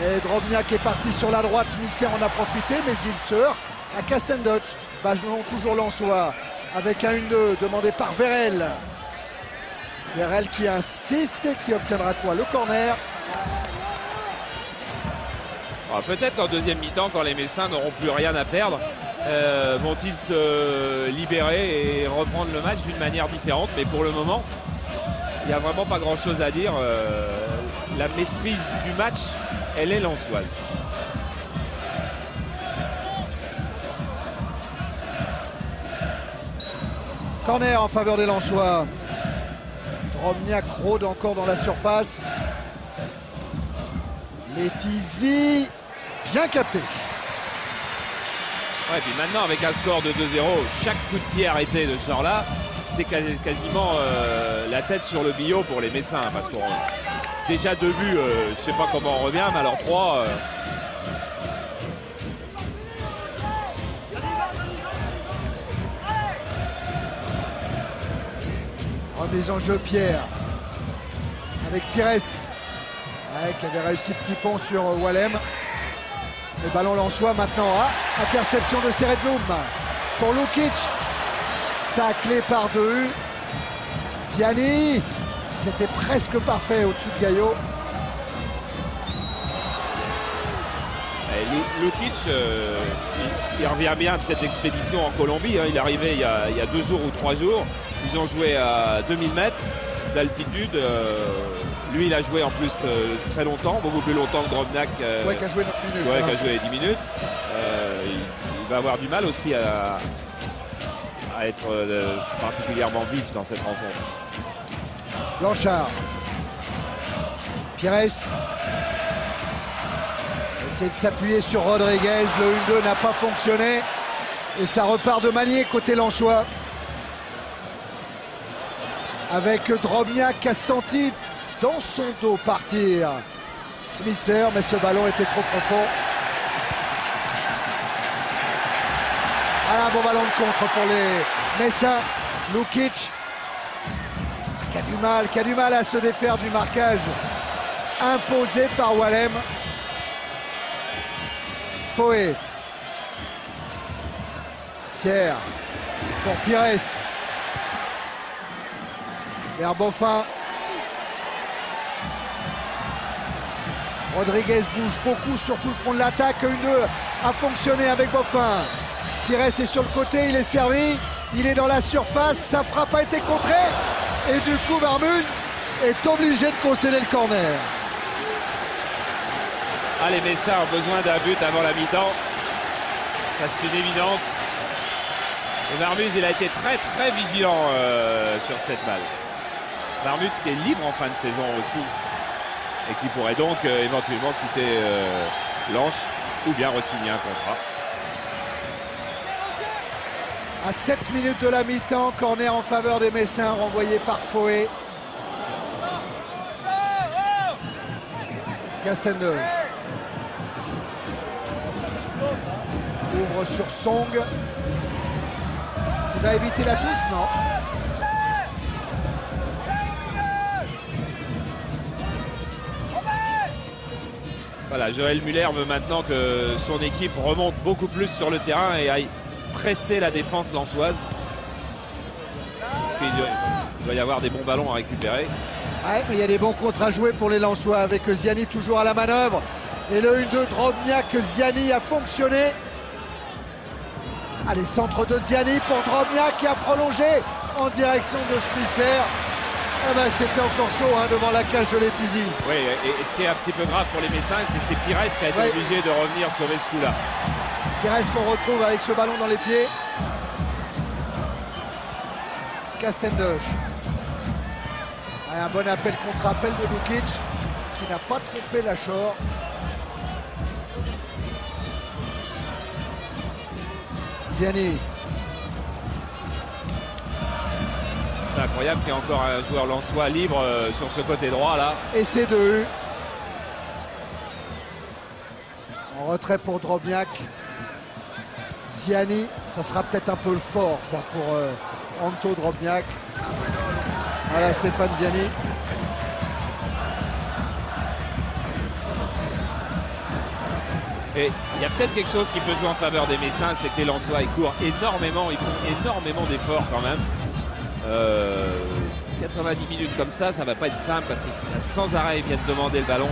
Et Drobniak est parti sur la droite, Smisser en a profité, mais il se heurte à Castendoch. Ballon toujours lensois avec un 1-2 demandé par Vérel. Vérel qui insiste et qui obtiendra quoi? Le corner. Peut-être qu'en deuxième mi-temps, quand les Messins n'auront plus rien à perdre, vont-ils se libérer et reprendre le match d'une manière différente. Mais pour le moment, il n'y a vraiment pas grand-chose à dire. La maîtrise du match, elle est lensoise. Corner en faveur des Lensois. Drobniak rôde encore dans la surface. Letizy, bien capté. Ouais, puis maintenant, avec un score de 2-0, chaque coup de pied arrêté de ce genre-là, c'est quasiment la tête sur le billot pour les Messins. Parce qu'on déjà 2 buts, je sais pas comment on revient, mais alors 3... Remise en jeu Pierre. Avec Pires. Qui avait réussi petit pont sur Wallem. Le ballon lensois maintenant. Interception de Serezzoum pour Lukic. Taclé par Dehu. Ziani. C'était presque parfait au-dessus de Gaillot. Lukic, il revient bien de cette expédition en Colombie. Hein. Il est arrivé il y a 2 jours ou 3 jours. Ils ont joué à 2000 mètres d'altitude. Lui, il a joué en plus très longtemps, beaucoup plus longtemps que Drobniak. Qui a joué 9 minutes. Qui a joué 10 minutes. Il va avoir du mal aussi à être particulièrement vif dans cette rencontre. Blanchard. Pires. Essaie de s'appuyer sur Rodriguez. Le 1-2 n'a pas fonctionné. Et ça repart de Manier côté lensois. Avec Drobniak a senti dans son dos partir Smisser, mais ce ballon était trop profond. Un bon ballon de contre pour les Messins. Lukic qui a du mal à se défaire du marquage imposé par Wallem. Foé. Pierre pour Pires. Vers Boffin. Rodriguez bouge beaucoup sur tout le front de l'attaque. 1-2 a fonctionné avec Boffin. Pires est sur le côté, il est servi. Il est dans la surface, sa frappe a été contrée. Et du coup, Varmuz est obligé de concéder le corner. Les Messins ont besoin d'un but avant la mi-temps. Ça, c'est une évidence. Et Varmuz, il a été très très vigilant sur cette balle. Varmuz qui est libre en fin de saison aussi et qui pourrait donc éventuellement quitter Lens ou bien re-signer un contrat. À 7 minutes de la mi-temps, corner en faveur des Messins renvoyé par Foé. Castendoch ouvre sur Song. Il va éviter la touche, non. Voilà, Joël Muller veut maintenant que son équipe remonte beaucoup plus sur le terrain et aille presser la défense lensoise. Parce qu'il doit y avoir des bons ballons à récupérer. Ouais, mais il y a des bons contres à jouer pour les Lensois avec Ziani toujours à la manœuvre. Et le 1-2 Drobniak, Ziani a fonctionné. Allez, centre de Ziani pour Drobniak qui a prolongé en direction de Smisser. C'était encore chaud devant la cage de Letizy. Oui, et ce qui est un petit peu grave pour les Messins, c'est que c'est Pires qui a été obligé de revenir sauver ce coup-là. Pires qu'on retrouve avec ce ballon dans les pieds. Castendosh. Un bon appel contre appel de Lukic qui n'a pas trompé Lachor. Ziani. C'est incroyable qu'il y ait encore un joueur lensois libre sur ce côté droit là. Et c'est de U. En retrait pour Drobniak. Ziani, ça sera peut-être un peu fort ça pour Anto Drobniak. Voilà Stéphane Ziani. Et il y a peut-être quelque chose qui peut jouer en faveur des Messins, c'est que les Lensois ils courent énormément, ils font énormément d'efforts quand même. 90 minutes comme ça va pas être simple parce que sans arrêt ils viennent demander le ballon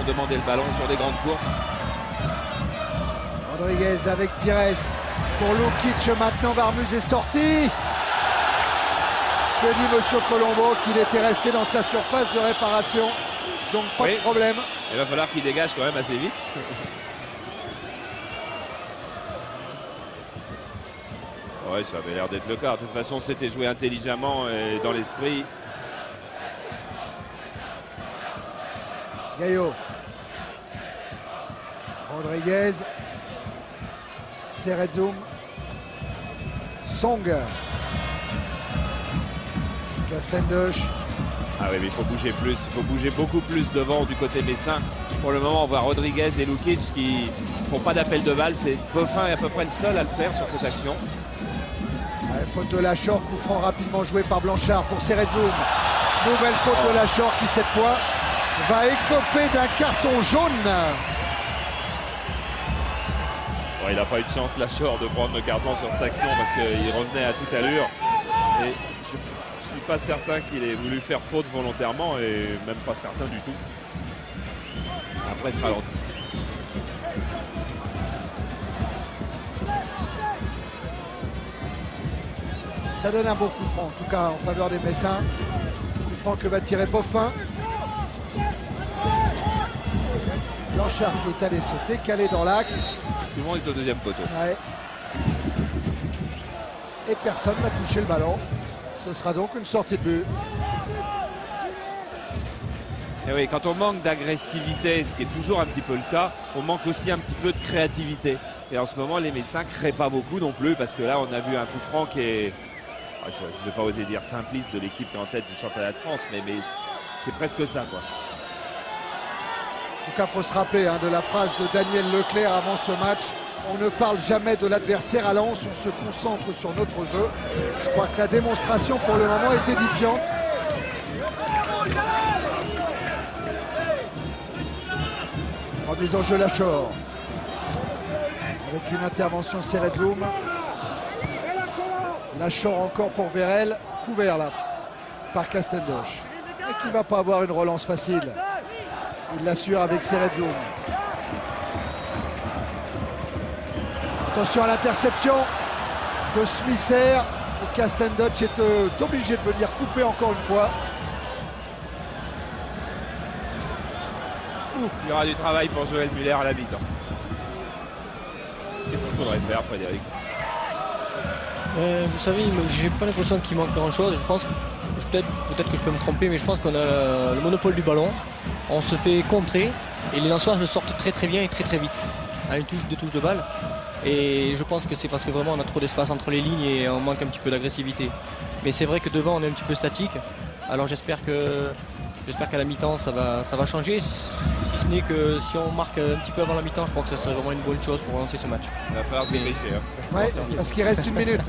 sur des grandes courses. Rodriguez avec Pires pour Lukic, maintenant Varmus est sorti. Que dit Monsieur Colombo qu'il était resté dans sa surface de réparation, donc pas de problème. Il va falloir qu'il dégage quand même assez vite. Ouais, ça avait l'air d'être le cas. De toute façon, c'était joué intelligemment et dans l'esprit. Gaillot. Rodriguez. Seredzum. Song. Castendosh. Ah oui, mais il faut bouger plus. Il faut bouger beaucoup plus devant du côté messin. Pour le moment, on voit Rodriguez et Lukic qui font pas d'appel de balle. C'est Boffin est à peu près le seul à le faire sur cette action. Faute de Lachor, coup franc rapidement joué par Blanchard pour Seredzum. Nouvelle faute de Lachor qui cette fois va écoper d'un carton jaune. Bon, il n'a pas eu de chance Lachor de prendre le carton sur cette action parce qu'il revenait à toute allure. Et je ne suis pas certain qu'il ait voulu faire faute volontairement et même pas certain du tout. Après ce ralenti. Ça donne un bon coup franc, en tout cas en faveur des Messins. Coup franc que va tirer Boffin. Blanchard qui est allé se décaler dans l'axe. Tout le monde est au deuxième poteau. Ouais. Et personne n'a touché le ballon. Ce sera donc une sortie de but. Et oui, quand on manque d'agressivité, ce qui est toujours un petit peu le cas, on manque aussi un petit peu de créativité. Et en ce moment, les Messins ne créent pas beaucoup non plus parce que là, on a vu un coup franc qui est... Je ne vais pas oser dire simpliste de l'équipe qui est en tête du championnat de France, mais c'est presque ça, quoi. En tout cas, il faut se rappeler de la phrase de Daniel Leclerc avant ce match. On ne parle jamais de l'adversaire à Lens, on se concentre sur notre jeu. Je crois que la démonstration pour le moment est édifiante. Remise en jeu Lachor. Avec une intervention Seredzum. Lachor encore pour Vérel, couvert là par Castendosh. Et qui ne va pas avoir une relance facile. Il l'assure avec Seredzum. Attention à l'interception de Smisser. Et Castendosh est obligé de venir couper encore une fois. Il y aura du travail pour Joël Muller à la mi-temps. Qu'est-ce qu'il faudrait faire, Frédéric? Vous savez, j'ai pas l'impression qu'il manque grand chose. Je pense que peut-être que je peux me tromper, mais je pense qu'on a le monopole du ballon. On se fait contrer et les Lensois se sortent très très bien et très très vite à une touche, deux touches de balle. Et je pense que c'est parce que vraiment on a trop d'espace entre les lignes et on manque un petit peu d'agressivité. Mais c'est vrai que devant on est un petit peu statique. Alors j'espère qu'à la mi-temps ça va changer. Si ce n'est que si on marque un petit peu avant la mi-temps, je crois que ça serait vraiment une bonne chose pour lancer ce match. Il va falloir se dépêcher. Oui, parce qu'il reste une minute.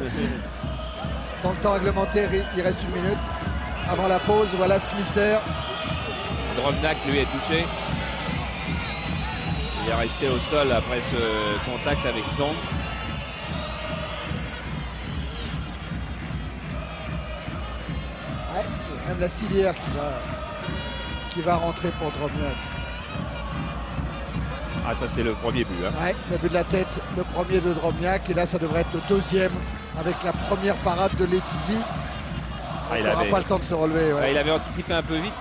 Dans le temps réglementaire, il reste une minute. Avant la pause, voilà Smisser. Drobniak lui est touché. Il est resté au sol après ce contact avec Song. Ouais, même la civière qui va rentrer pour Drobniak. Ah, ça c'est le premier but. Ouais, le but de la tête, le premier de Drobniak. Et là, ça devrait être le deuxième avec la première parade de Letizy. Il n'aura pas le temps de se relever. Ouais. Il avait anticipé un peu vite.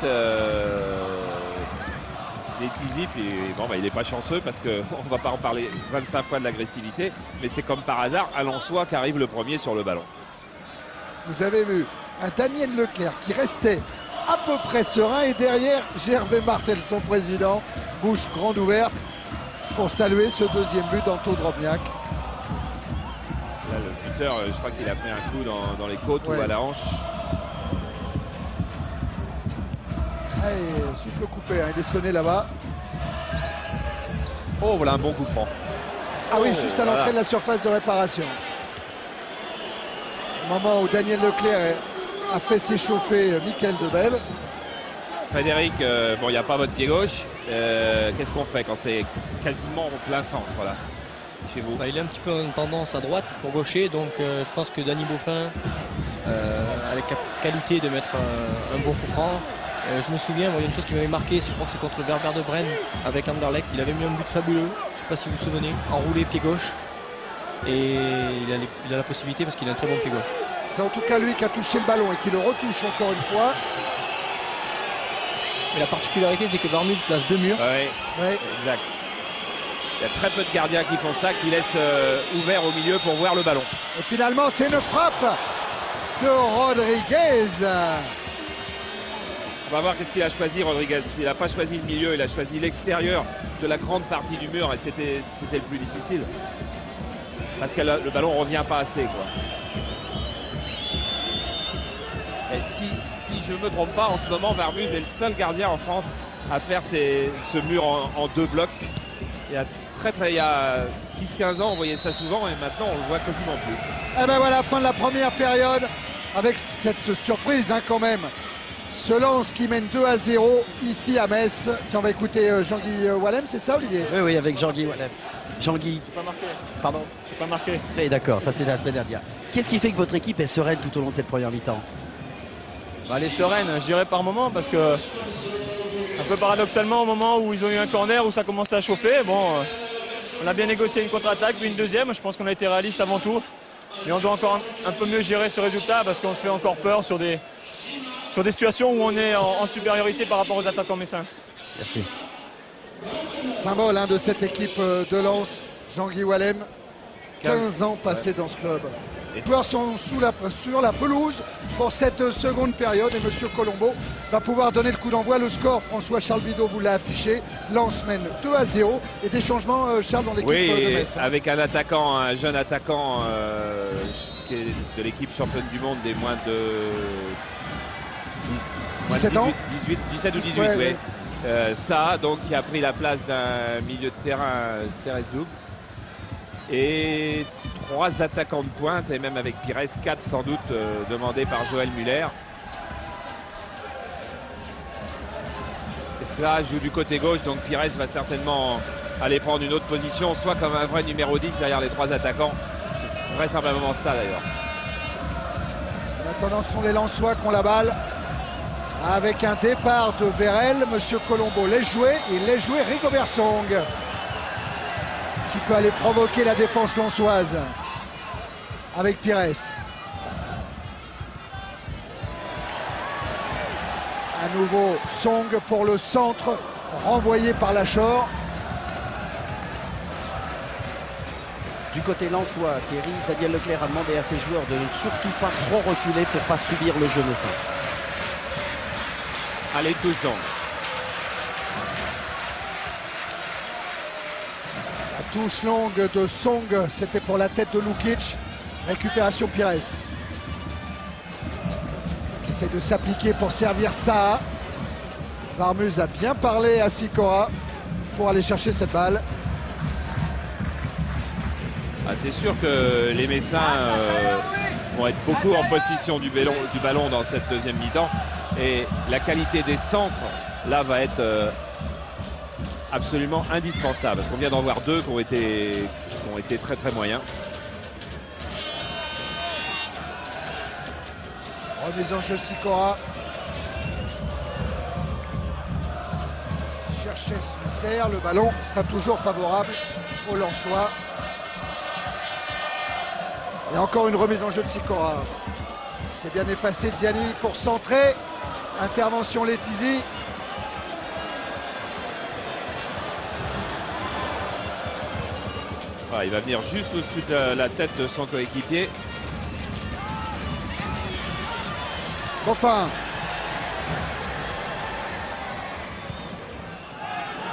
Letizy, puis bon, il n'est pas chanceux parce qu'on ne va pas en parler 25 fois de l'agressivité, mais c'est comme par hasard à Lensois qui arrive le premier sur le ballon. Vous avez vu un Daniel Leclerc qui restait à peu près serein et derrière Gervais Martel, son président, bouche grande ouverte pour saluer ce deuxième but d'Anto Drobniak. Là, le buteur, je crois qu'il a pris un coup dans les côtes ou à la hanche. Allez, souffle coupé, il est sonné là-bas. Oh, voilà un bon coup franc. Ah oui, juste à l'entrée de la surface de réparation. Au moment où Daniel Leclerc a fait s'échauffer Mickaël Debève. Frédéric, bon, il n'y a pas votre pied gauche. Qu'est-ce qu'on fait quand c'est quasiment en plein centre là, chez vous? Il est un petit peu en tendance à droite pour gaucher, donc je pense que Danny Beaufin a la qualité de mettre un bon coup franc. Je me souviens, il y a une chose qui m'avait marqué, je crois que c'est contre le Werder de Brême avec Anderlecht. Il avait mis un but fabuleux, je ne sais pas si vous vous souvenez, enroulé pied gauche. Et il a la possibilité parce qu'il a un très bon pied gauche. C'est en tout cas lui qui a touché le ballon et qui le retouche encore une fois. Mais la particularité, c'est que Varmus place 2 murs. Oui, exact. Il y a très peu de gardiens qui font ça, qui laissent ouvert au milieu pour voir le ballon. Et finalement, c'est une frappe de Rodriguez. On va voir qu'est-ce qu'il a choisi, Rodriguez. Il n'a pas choisi le milieu, il a choisi l'extérieur de la grande partie du mur et c'était le plus difficile. Parce que le ballon ne revient pas assez, quoi. Et si je ne me trompe pas, en ce moment, Varmus est le seul gardien en France à faire ce mur en 2 blocs. Il y a 10-15 ans, on voyait ça souvent et maintenant, on le voit quasiment plus. Et ben voilà, fin de la première période avec cette surprise quand même. Ce Lens qui mène 2-0 ici à Metz. Tiens, on va écouter Jean-Guy Wallem, c'est ça, Olivier? Oui, avec Jean-Guy Wallem. Jean-Guy. J'ai pas marqué. Pardon? J'ai pas marqué. Oui, d'accord, ça c'est la semaine dernière. Qu'est-ce qui fait que votre équipe est sereine tout au long de cette première mi-temps? Elle est sereine, je dirais par moment, parce que un peu paradoxalement, au moment où ils ont eu un corner, où ça commençait à chauffer, on a bien négocié une contre-attaque, puis une deuxième. Je pense qu'on a été réaliste avant tout. Mais on doit encore un peu mieux gérer ce résultat parce qu'on se fait encore peur sur des situations où on est en supériorité par rapport aux attaquants messins. Merci. Symbole de cette équipe de Lens, Jean-Guy Wallem. 15 ans passés dans ce club. Les joueurs sont sur la pelouse pour cette seconde période et M. Colombo va pouvoir donner le coup d'envoi. Le score, François-Charles Bidot vous l'a affiché. Lens mène 2-0 et des changements, Charles, dans l'équipe de Metz. Avec un jeune attaquant qui est de l'équipe championne du monde des moins de 17 ans 17 ou 18, oui. Ça, donc, qui a pris la place d'un milieu de terrain, Cerezoub. Et 3 attaquants de pointe, et même avec Pires, 4 sans doute demandés par Joël Muller. Et cela joue du côté gauche, donc Pires va certainement aller prendre une autre position, soit comme un vrai numéro 10 derrière les 3 attaquants. C'est vraisemblablement ça d'ailleurs. En attendant, ce sont les Lensois qui ont la balle. Avec un départ de Vérel, M. Colombo laisse jouer, il laisse jouer Rigobert Song, qui peut aller provoquer la défense lensoise avec Pires. À nouveau Song pour le centre, renvoyé par Lachor. Du côté lensois, Thierry, Daniel Leclerc a demandé à ses joueurs de ne surtout pas trop reculer pour ne pas subir le jeu messin. Allez, touche donc. La touche longue de Song, c'était pour la tête de Lukic. Récupération Pires. Qui essaie de s'appliquer pour servir ça. Varmus a bien parlé à Sikora pour aller chercher cette balle. C'est sûr que les Messins vont être beaucoup en possession du ballon dans cette deuxième mi-temps. Et la qualité des centres, là, va être absolument indispensable. Parce qu'on vient d'en voir 2 qui ont été très très moyens. Remise en jeu Sikora. Cherchait Swissair, le ballon sera toujours favorable aux Lensois. Et encore une remise en jeu de Sikora. C'est bien effacé Ziani pour centrer. Intervention Letizy. Voilà, il va venir juste au-dessus de la tête de son coéquipier. Goffin.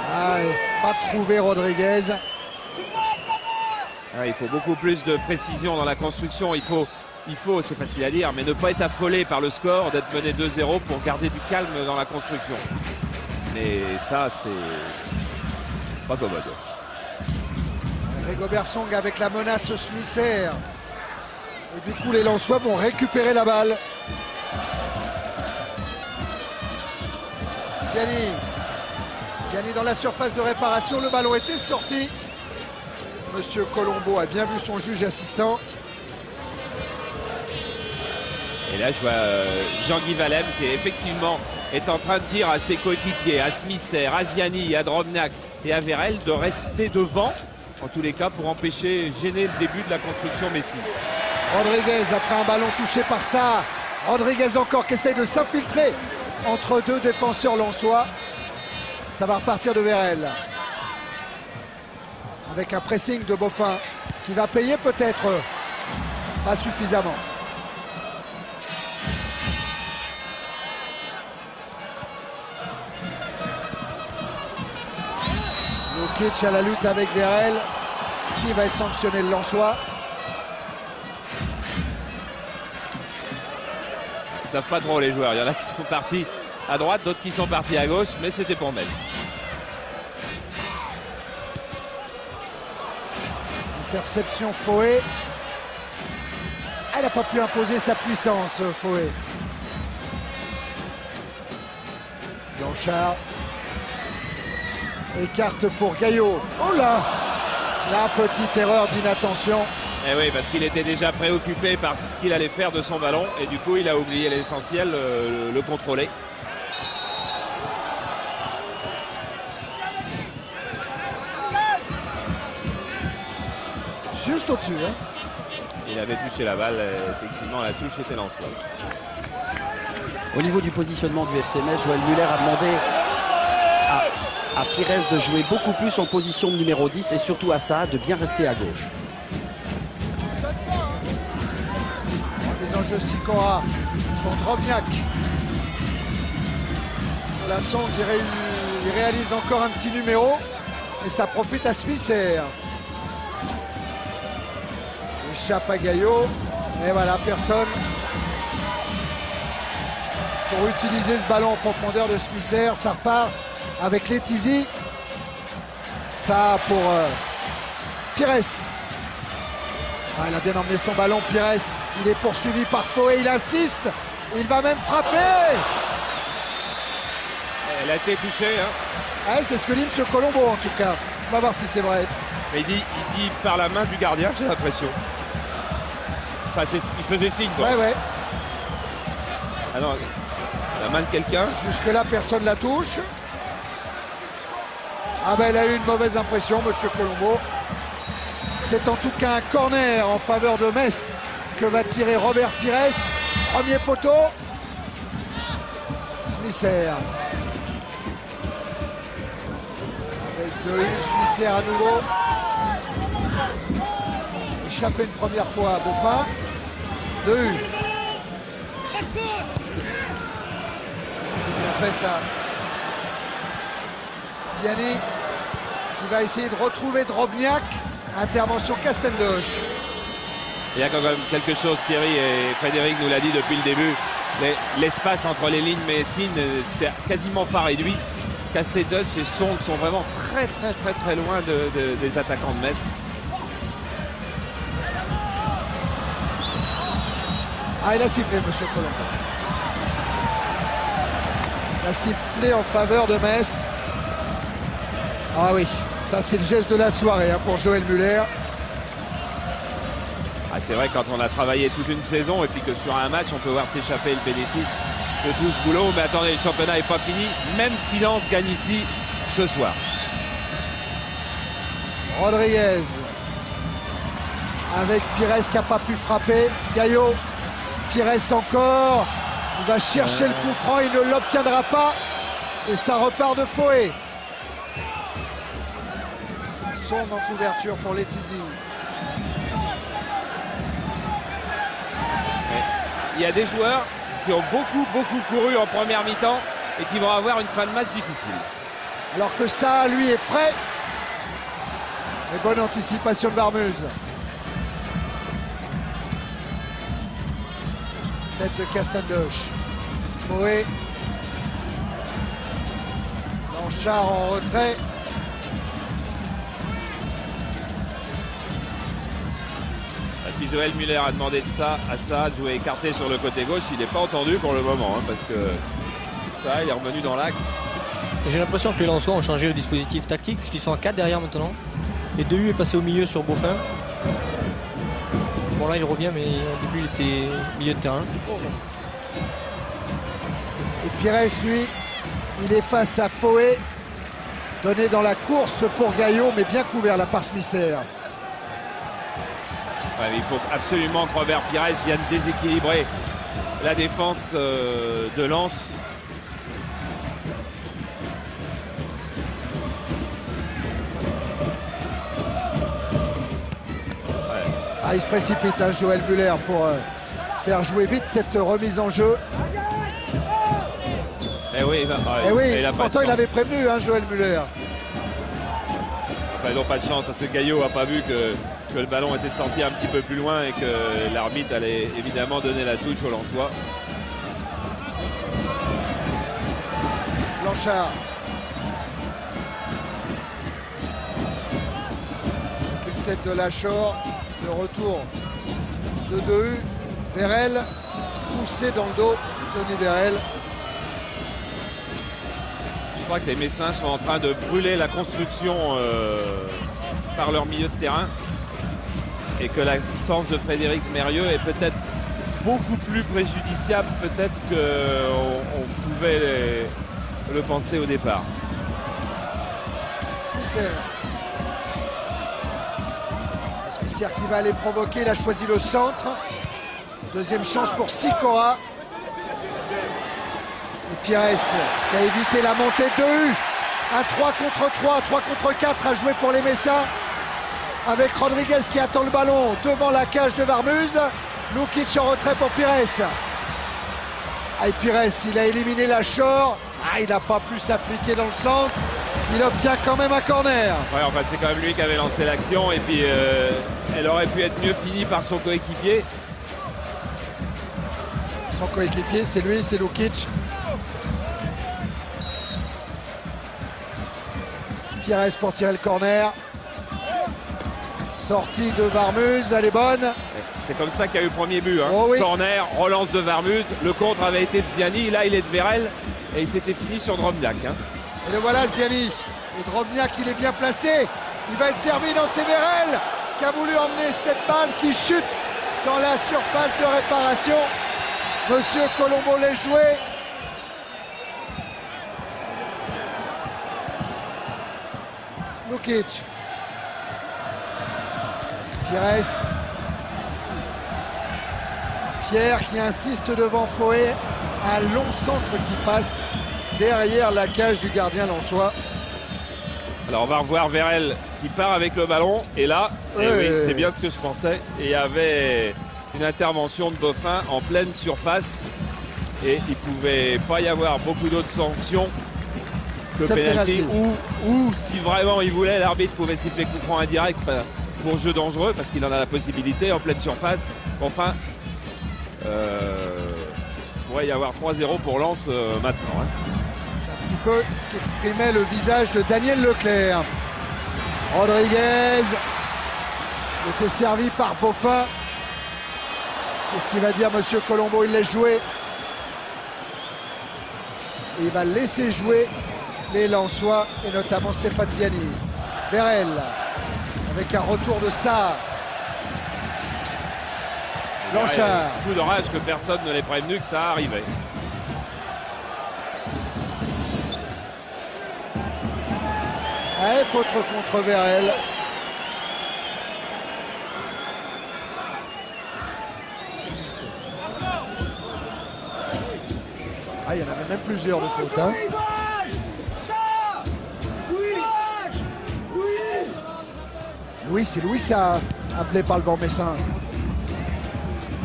Pas trouvé Rodriguez. Il faut beaucoup plus de précision dans la construction. Il faut, c'est facile à dire, mais ne pas être affolé par le score, d'être mené 2-0 pour garder du calme dans la construction. Mais ça, c'est pas commode. Rigobert Song avec la menace Smisser. Et du coup, les Lensois vont récupérer la balle. Ziani dans la surface de réparation. Le ballon était sorti. Monsieur Colombo a bien vu son juge assistant. Et là, je vois Jean-Guy Valem qui effectivement est en train de dire à ses coéquipiers, à Smisser, à Ziani, à Drobniak et à Vérel de rester devant, en tous les cas pour empêcher, gêner le début de la construction Messi. Rodriguez après un ballon touché par ça. Rodriguez encore qui essaye de s'infiltrer entre deux défenseurs lensois. Ça va repartir de Vérel. Avec un pressing de Boffin qui va payer peut-être pas suffisamment. Lukic à la lutte avec Vérel. Qui va être sanctionné, le Lensois? Ils savent pas trop les joueurs. Il y en a qui sont partis à droite, d'autres qui sont partis à gauche, mais c'était pour Metz. Interception Foé. Elle n'a pas pu imposer sa puissance, Foé. Blanchard. Écarte pour Gaillot. Oh là! La petite erreur d'inattention. Eh oui, parce qu'il était déjà préoccupé par ce qu'il allait faire de son ballon et du coup il a oublié l'essentiel, le contrôler. Juste au-dessus. Hein. Il avait touché la balle, effectivement la touche était Lensois. Au niveau du positionnement du FC Metz, Joël Muller a demandé à Pires de jouer beaucoup plus en position numéro 10 et surtout à ça de bien rester à gauche. Les enjeux Sikora contre Drobniak. Lasson il réalise encore un petit numéro et ça profite à Smisser. Échappe à Gaillot et voilà, personne pour utiliser ce ballon en profondeur de Smisser. Ça repart avec Letizy. Ça pour Pires. Il a bien emmené son ballon, Pires. Il est poursuivi par Foé, il insiste. Il va même frapper. Elle a été touchée. Hein. C'est ce que dit M. Colombo en tout cas. On va voir si c'est vrai. Mais il dit par la main du gardien, j'ai l'impression. Enfin, il faisait signe. Quoi. Ouais. Ah non, la main de quelqu'un. Jusque-là, personne la touche. Elle a eu une mauvaise impression, M. Colombo. C'est en tout cas un corner en faveur de Metz que va tirer Robert Pires. Premier poteau. Smisser. Avec de Smisser à nouveau. Échappé une première fois à Boffin. De U. C'est bien fait ça. Ziani qui va essayer de retrouver Drobniak. Intervention Castendoche. Il y a quand même quelque chose, Thierry et Frédéric nous l'a dit depuis le début. L'espace entre les lignes messines, c'est quasiment pas réduit. Castendoche et Song sont vraiment très loin des attaquants de Metz. Il a sifflé, M. Colombo. Il a sifflé en faveur de Metz. Oui, ça c'est le geste de la soirée pour Joël Muller. C'est vrai quand on a travaillé toute une saison et puis que sur un match on peut voir s'échapper le bénéfice de tout ce boulot. Mais attendez, le championnat n'est pas fini. Même si Lens gagne ici ce soir. Rodriguez avec Pires qui n'a pas pu frapper. Gaillot, Pires encore. Il va chercher le coup franc, il ne l'obtiendra pas. Et ça repart de Foé. Song en couverture pour Letizy. Il y a des joueurs qui ont beaucoup couru en première mi-temps et qui vont avoir une fin de match difficile. Alors que ça, lui, est frais. Et bonne anticipation de Varmuz. Tête de Castandoche. Fouet. Blanchard en retrait. Si Joël Muller a demandé de de jouer écarté sur le côté gauche, il n'est pas entendu pour le moment, hein, parce que ça, il est revenu dans l'axe. J'ai l'impression que les Lensois ont changé le dispositif tactique, puisqu'ils sont à 4 derrière maintenant. Et Dehu est passé au milieu sur Beaufin. Bon là il revient, mais au début il était milieu de terrain. Et Pires, lui, il est face à Fouet. Donné dans la course pour Gaillot, mais bien couvert la part Smisser. Ouais, il faut absolument que Robert Pires vienne déséquilibrer la défense de Lens. Ah, il se précipite, hein, Joël Muller, pour faire jouer vite cette remise en jeu. Eh oui, il a pourtant il avait prévenu, hein, Joël Muller. Ils n'ont pas de chance parce que Gaillot n'a pas vu que le ballon était sorti un petit peu plus loin et que l'arbitre allait évidemment donner la touche au Lensois. Blanchard. Une tête de Lachor. Le retour de Dehu. Vérel. Poussé dans le dos. Tony Vérel. Je crois que les Messins sont en train de brûler la construction par leur milieu de terrain. Et que l'absence de Frédéric Mérieux est peut-être beaucoup plus préjudiciable peut-être qu'on pouvait le penser au départ. Smisser. Smisser qui va aller provoquer, il a choisi le centre. Deuxième chance pour Sikora. Et Pires qui a évité la montée de Dehu. Un 3 contre 3, 3 contre 4 à jouer pour les Messins. Avec Rodriguez qui attend le ballon devant la cage de Varmuz. Lukic en retrait pour Pires. Ah, et Pires, il a éliminé Lachor. Ah, il n'a pas pu s'appliquer dans le centre. Il obtient quand même un corner. Ouais, enfin, c'est quand même lui qui avait lancé l'action. Et puis, elle aurait pu être mieux finie par son coéquipier. Son coéquipier, c'est lui, c'est Lukic. Pires pour tirer le corner. Sortie de Varmuz, elle est bonne. C'est comme ça qu'il y a eu le premier but. Hein. Oh oui. Corner, relance de Varmuz. Le contre avait été de Ziani. Là, il est de Vérel. Et il s'était fini sur Drobniak. Hein. Et le voilà, Ziani. Et Drobniak, il est bien placé. Il va être servi dans ses Vérel qui a voulu emmener cette balle qui chute dans la surface de réparation. Monsieur Colombo l'a joué. Lukic. Pires. Pierre qui insiste devant Fouet. Un long centre qui passe derrière la cage du gardien lensois. Alors on va revoir Vérel qui part avec le ballon. Et là, oui, c'est bien ce que je pensais. Et il y avait une intervention de Beaufin en pleine surface. Et il ne pouvait pas y avoir beaucoup d'autres sanctions que pénalty. Ou si vraiment il voulait, l'arbitre pouvait siffler coup franc indirect pour jeu dangereux parce qu'il en a la possibilité en pleine surface. Enfin, il pourrait y avoir 3-0 pour Lens maintenant. Hein. C'est un petit peu ce qu'exprimait le visage de Daniel Leclerc. Rodriguez était servi par Beaufin. Qu'est-ce qu'il va dire monsieur Colombo? Il laisse jouer. Et il va laisser jouer les Lensois et notamment Stéphane Ziani. Vérel avec un retour de Sarr. Blanchard. Fou de rage que personne ne l'ait prévenu que ça arrivait. Ouais, faute contre Vérel. Ah, il y en avait même plusieurs de fautes. Hein. Louis, c'est Louis ça appelé par le banc messin.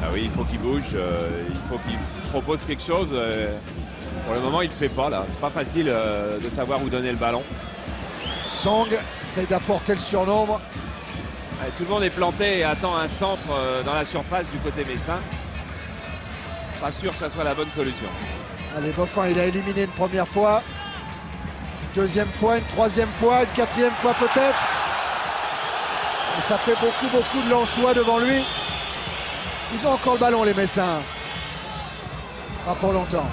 Ah oui, il faut qu'il bouge, il faut qu'il propose quelque chose. Pour le moment, il ne le fait pas là. C'est pas facile de savoir où donner le ballon. Song essaye d'apporter le surnombre. Tout le monde est planté et attend un centre dans la surface du côté messin. Pas sûr que ça soit la bonne solution. Allez, Boffin, il a éliminé une première fois. Deuxième fois, une troisième fois, une quatrième fois peut-être. Et ça fait beaucoup de Lensois devant lui. Ils ont encore le ballon, les Messins. Pas pour longtemps.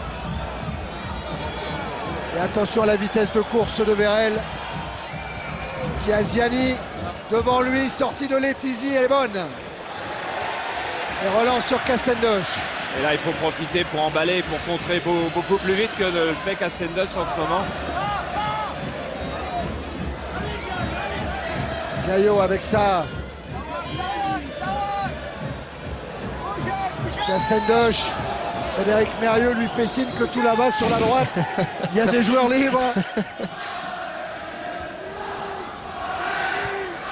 Et attention à la vitesse de course de Vérel. Qui a Ziani devant lui, sortie de Letizy, elle est bonne. Et relance sur Castendoche. Et là, il faut profiter pour emballer, pour contrer beaucoup plus vite que le fait Castendoche en ce moment. Gaillot avec ça. Castendoche. Frédéric Mérieux lui fait signe que tout là-bas sur la droite, il y a des joueurs libres.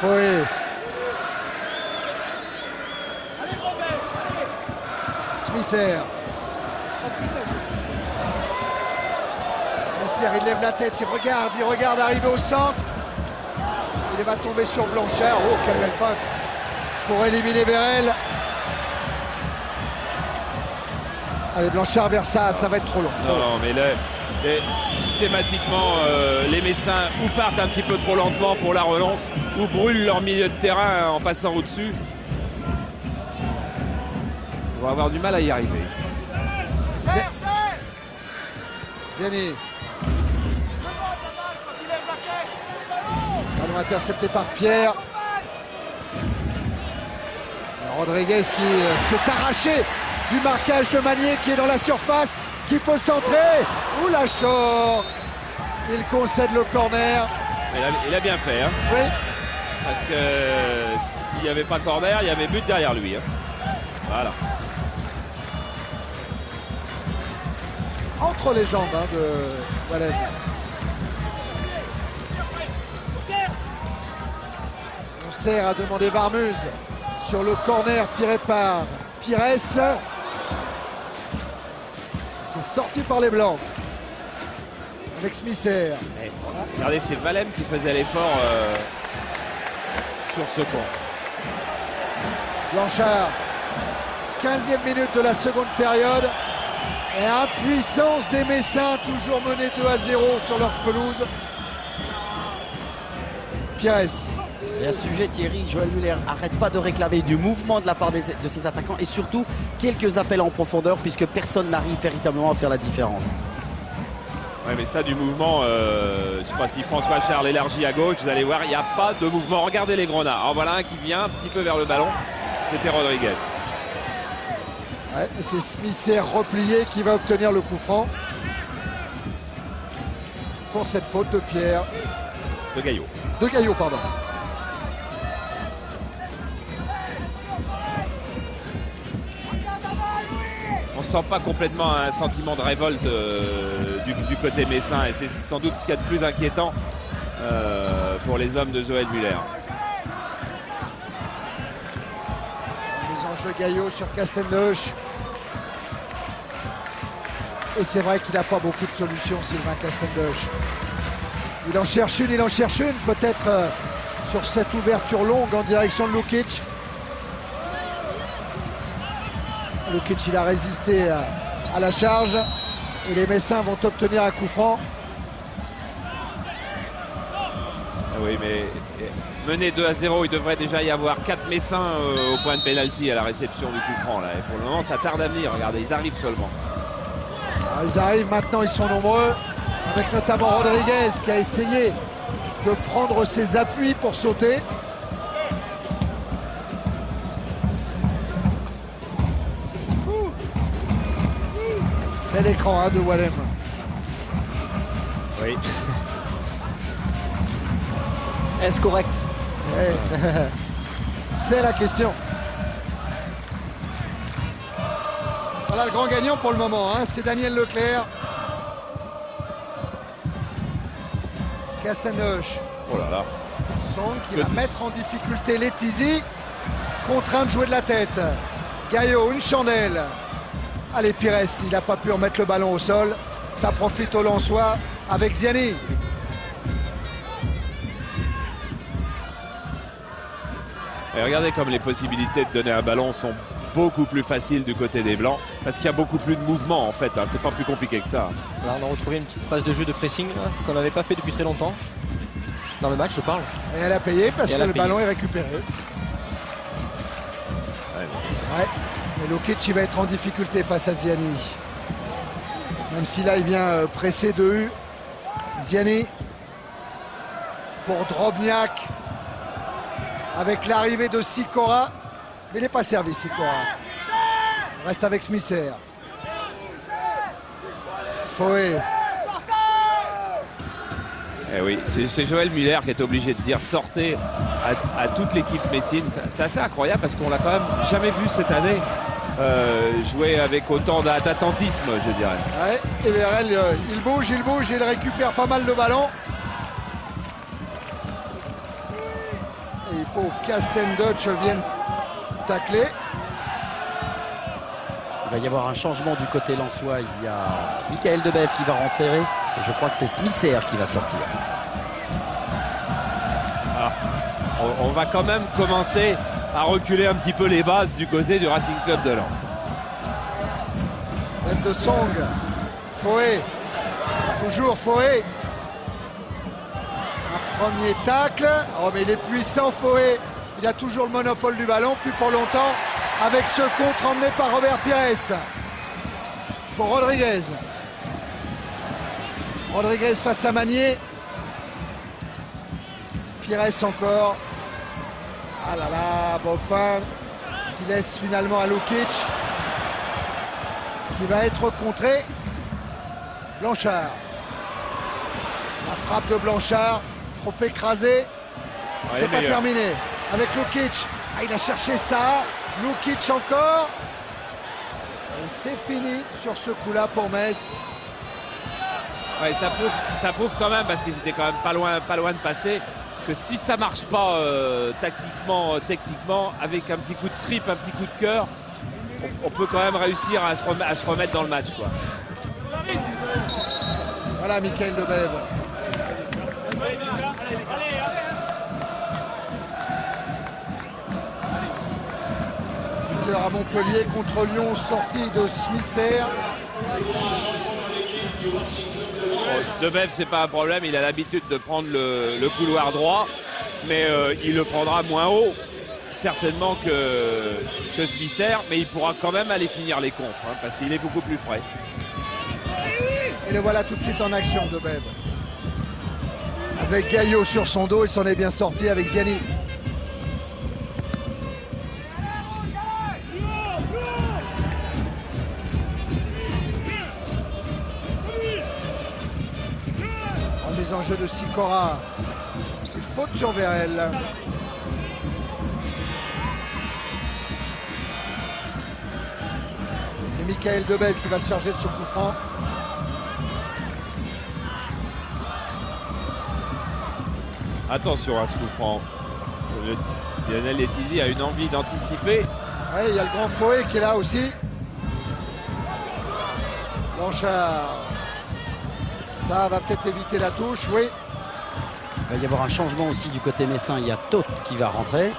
Foé. Smisser. Smisser, il lève la tête, il regarde arriver au centre. Il va tomber sur Blanchard. Oh, quelle belle feinte pour éliminer Vérel. Allez, Blanchard vers ça va être trop long. Non, mais systématiquement, les Messins ou partent un petit peu trop lentement pour la relance, ou brûlent leur milieu de terrain en passant au-dessus. Ils vont avoir du mal à y arriver. Ziani. Ballon intercepté par Pierre. Rodriguez qui s'est arraché du marquage de Magnier qui est dans la surface, qui peut centrer. Oula chaud. Il concède le corner. Il a bien fait, hein. Oui. Parce que s'il n'y avait pas corner, il y avait but derrière lui. Hein. Voilà. Entre les jambes de Wallen. On sert à demander Varmuz sur le corner tiré par Pires. C'est sorti par les Blancs. Avec Smisser. Regardez, c'est Valem qui faisait l'effort sur ce point. Blanchard. 15e minute de la seconde période. Et impuissance des Messins, toujours menés 2-0 sur leur pelouse. Pires. Et à ce sujet, Thierry, Joël Muller n'arrête pas de réclamer du mouvement de la part de ses attaquants et surtout quelques appels en profondeur puisque personne n'arrive véritablement à faire la différence. Ouais, mais ça, du mouvement, je ne sais pas si François Charles élargit à gauche, vous allez voir, il n'y a pas de mouvement. Regardez les grenats. Alors voilà un qui vient un petit peu vers le ballon, c'était Rodriguez. Ouais, c'est Smisser replié qui va obtenir le coup franc pour cette faute de Pierre. De Gaillot. De Gaillot, pardon. On sent pas complètement un sentiment de révolte du côté messin et c'est sans doute ce qu'il y a de plus inquiétant pour les hommes de Joël Muller. Les enjeux Gaillot sur Castendoche. Et c'est vrai qu'il n'a pas beaucoup de solutions, Sylvain Castendoche. Il en cherche une, peut-être sur cette ouverture longue en direction de Lukic. Lukic, il a résisté à la charge et les Messins vont obtenir un coup franc. Ah oui, mais mené 2-0, il devrait déjà y avoir 4 Messins au point de pénalty à la réception du coup franc. Là. Et pour le moment, ça tarde à venir. Regardez, ils arrivent seulement. Alors, ils arrivent maintenant, ils sont nombreux, avec notamment Rodriguez qui a essayé de prendre ses appuis pour sauter. Bel écran de Walem. Oui. Est-ce correct? C'est la question. Voilà le grand gagnant pour le moment, hein, c'est Daniel Leclerc. Castendoche. Oh là là. Song qui va mettre en difficulté Letizy, contraint de jouer de la tête. Gaillot, une chandelle. Allez, Pires, il n'a pas pu remettre le ballon au sol. Ça profite au Lensois avec Ziani. Et regardez comme les possibilités de donner un ballon sont beaucoup plus faciles du côté des Blancs, parce qu'il y a beaucoup plus de mouvement en fait, hein. C'est pas plus compliqué que ça. Là, on a retrouvé une petite phase de jeu de pressing là, qu'on n'avait pas fait depuis très longtemps. Dans le match, je parle. Et elle a payé parce Et que elle a le payé. ballon est récupéré. Ouais. Mais Lukic il va être en difficulté face à Ziani. Même si là il vient presser de U. Ziani pour Drobniak avec l'arrivée de Sikora. Mais il n'est pas servi, Sikora. Il reste avec Smisser. Foé. Eh oui, c'est Joël Muller qui est obligé de dire sortez à toute l'équipe messine. C'est assez incroyable parce qu'on l'a quand même jamais vu cette année jouer avec autant d'attentisme, je dirais. Ouais, et Verrel, il bouge, il récupère pas mal de ballons. Et il faut qu'Asten Dutch vienne tacler. Il va y avoir un changement du côté lensois. Il y a Michael Debève qui va rentrer. Et je crois que c'est Smisser qui va sortir. Ah, on va quand même commencer à reculer un petit peu les bases du côté du Racing Club de Lens. Tête de Song. Foé. Toujours Foé. Un premier tacle. Oh mais il est puissant Foé. Il a toujours le monopole du ballon, plus pour longtemps. Avec ce contre emmené par Robert Pires. Pour Rodriguez. Rodriguez face à Magnier. Pires encore. Ah là là, Boffin qui laisse finalement à Lukic. Qui va être contré. Blanchard. La frappe de Blanchard. Trop écrasé. C'est pas terminé. Avec Lukic. Ah, il a cherché ça. Lukic encore. Et c'est fini sur ce coup-là pour Metz. Ouais, ça prouve quand même, parce qu'ils étaient quand même pas loin de passer, que si ça marche pas tactiquement, techniquement, avec un petit coup de tripe, un petit coup de cœur, on peut quand même réussir à se remettre dans le match, quoi. Voilà Michael Debève. Buteur à Montpellier contre Lyon, sortie de Smisser. Debève, c'est pas un problème, il a l'habitude de prendre le couloir droit, mais il le prendra moins haut, certainement que Smisser, mais il pourra quand même aller finir les contres, hein, parce qu'il est beaucoup plus frais. Et le voilà tout de suite en action, Debève. Avec Gaillot sur son dos, il s'en est bien sorti avec Ziani. Remise en jeu de Sikora. Une faute sur Verrel. C'est Michael Debève qui va se charger de ce coup franc. Attention à ce coup franc. Lionel Letizy a une envie d'anticiper. Ouais, il y a le grand Foé qui est là aussi. Blanchard. Ça va peut-être éviter la touche, oui. Il va y avoir un changement aussi du côté messin. Il y a Toth qui va rentrer.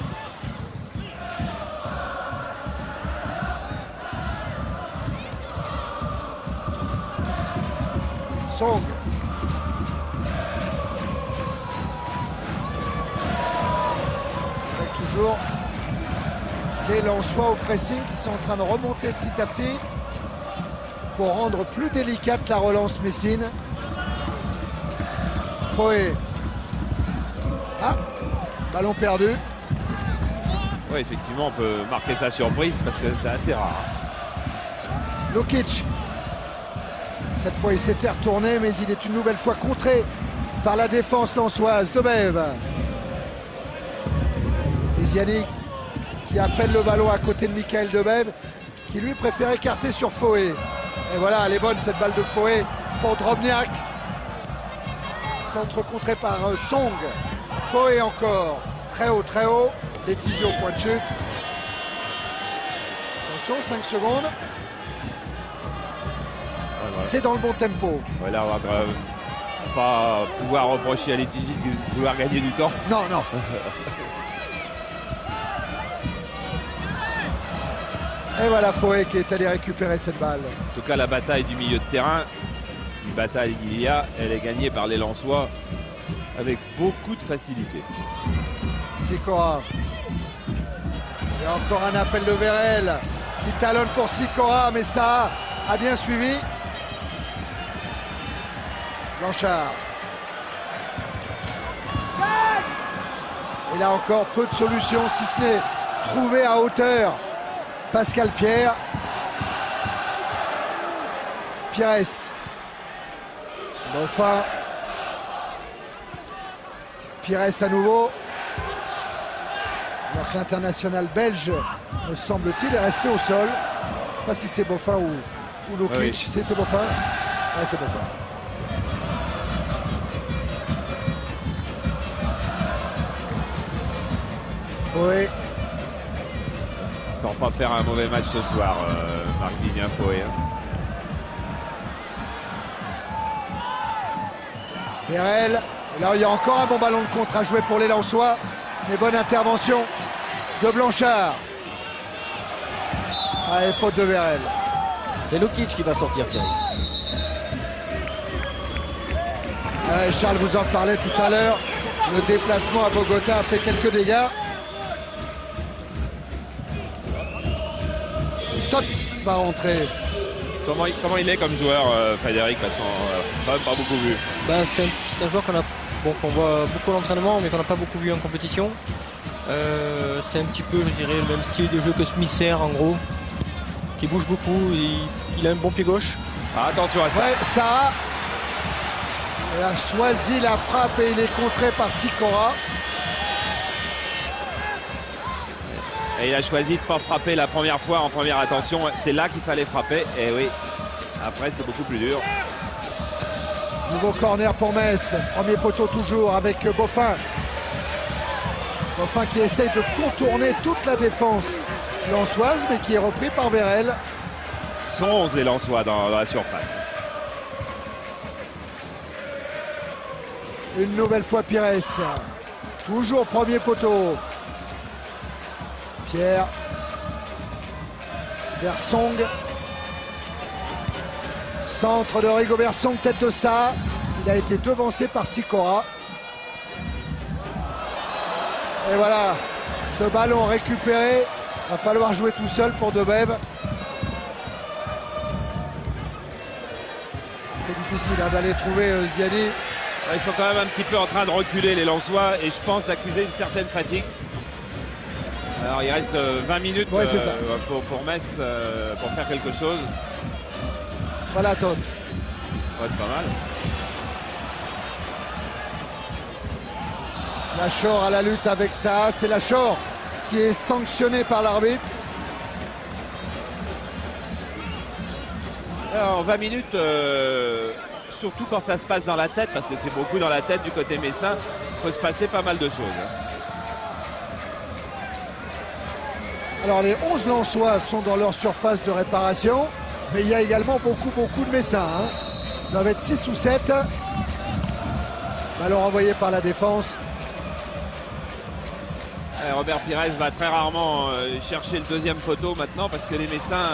Song. Avec toujours des Lensois au pressing qui sont en train de remonter petit à petit pour rendre plus délicate la relance messine. Foé. Ah, ballon perdu. Oui, effectivement, on peut marquer sa surprise parce que c'est assez rare. Lukic. Cette fois, il s'était retourné, mais il est une nouvelle fois contré par la défense lensoise. Debève. Et Ziani qui appelle le ballon à côté de Michael Debève, qui lui préfère écarter sur Foé. Et voilà, elle est bonne cette balle de Foé pour Drobniak. Centre contré par Song. Foé encore. Très haut, très haut. Letizia au point de chute. Attention, 5 secondes. Voilà. C'est dans le bon tempo. Voilà, on va pas pouvoir reprocher à Letizia de vouloir gagner du temps. Non, non. Et voilà Foé qui est allé récupérer cette balle. En tout cas, la bataille du milieu de terrain, si bataille il y a, elle est gagnée par les Lensois avec beaucoup de facilité. Sikora. Et encore un appel de Vérel qui talonne pour Sikora, mais ça a bien suivi. Blanchard. Et là encore, peu de solutions, si ce n'est trouver à hauteur Pascal Pierre. Pires. Dauphin. Pires à nouveau. Alors que l'international belge, me semble-t-il, est resté au sol. Je ne sais pas si c'est Boffin ou Lukic. Oui. C'est Boffin. Ouais, c'est Boffin. Foé. Pour pas faire un mauvais match ce soir, Marc Dignin Foé. Vérel. Et là, il y a encore un bon ballon de contre à jouer pour les Lensois. Mais bonne intervention de Blanchard. Allez, faute de Vérel. C'est Lukic qui va sortir, Thierry. Ouais, Charles vous en parlait tout à l'heure. Le déplacement à Bogota a fait quelques dégâts. Tot va rentrer. Comment il est comme joueur, Frédéric, parce qu'on n'a pas beaucoup vu. Ben, c'est un joueur qu'on voit beaucoup à l'entraînement, mais qu'on n'a pas beaucoup vu en compétition. C'est un petit peu, je dirais, le même style de jeu que Smisser, en gros, qui bouge beaucoup. Il a un bon pied gauche. Ah, attention à ça. Ouais, ça. Il a choisi la frappe et il est contré par Sikora. Et il a choisi de ne pas frapper la première fois en première attention. C'est là qu'il fallait frapper. Et oui, après c'est beaucoup plus dur. Nouveau corner pour Metz. Premier poteau toujours avec Boffin. Boffin qui essaye de contourner toute la défense lensoise, mais qui est repris par Vérel. Ils sont 11 les Lensois dans la surface. Une nouvelle fois Pires. Toujours premier poteau. Pierre. Bersong. Centre de Rigo Bersong, tête de ça. Il a été devancé par Sikora. Et voilà, ce ballon récupéré. Va falloir jouer tout seul pour Debève. C'est difficile d'aller trouver Ziani. Ils sont quand même un petit peu en train de reculer les Lensois et je pense d'accuser une certaine fatigue. Alors il reste 20 minutes Ouais, c'est ça. pour Metz pour faire quelque chose. Voilà Todd. Ouais, c'est pas mal. Lachor à la lutte avec ça. C'est Lachor qui est sanctionné par l'arbitre. Alors 20 minutes, surtout quand ça se passe dans la tête, parce que c'est beaucoup dans la tête du côté messin, il peut se passer pas mal de choses. Alors les 11 Lensois sont dans leur surface de réparation, mais il y a également beaucoup de Messins. Il doivent être 6 ou 7. Ballon renvoyé par la défense. Robert Pires va très rarement chercher le deuxième poteau maintenant parce que les Messins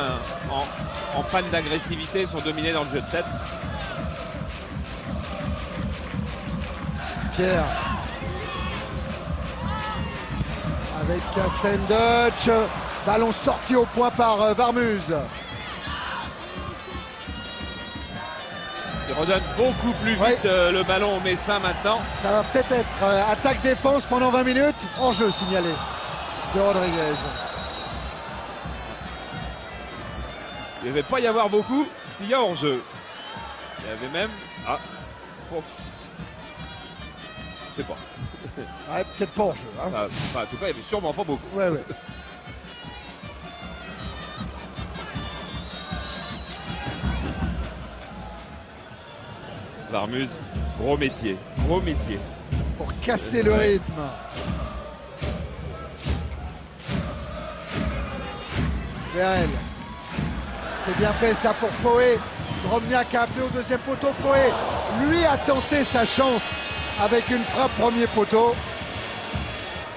en panne d'agressivité sont dominés dans le jeu de tête. Pierre. Avec Castendutch. Ballon sorti au point par Varmuz. Il redonne beaucoup plus vite le ballon aux Messins maintenant. Ça va peut-être être attaque-défense pendant 20 minutes. Hors-jeu signalé de Rodriguez. Il ne devait pas y avoir beaucoup s'il y a hors-jeu. Il y avait même... Ah, oh. Je sais pas. Ouais, peut-être pas hors-jeu. Hein. Enfin, en tout cas, il n'y avait sûrement pas beaucoup. Ouais. Varmuz, gros métier. pour casser le rythme. Vérel. C'est bien fait ça pour Foé. Drobniak a appelé au deuxième poteau. Foé, lui, a tenté sa chance avec une frappe premier poteau.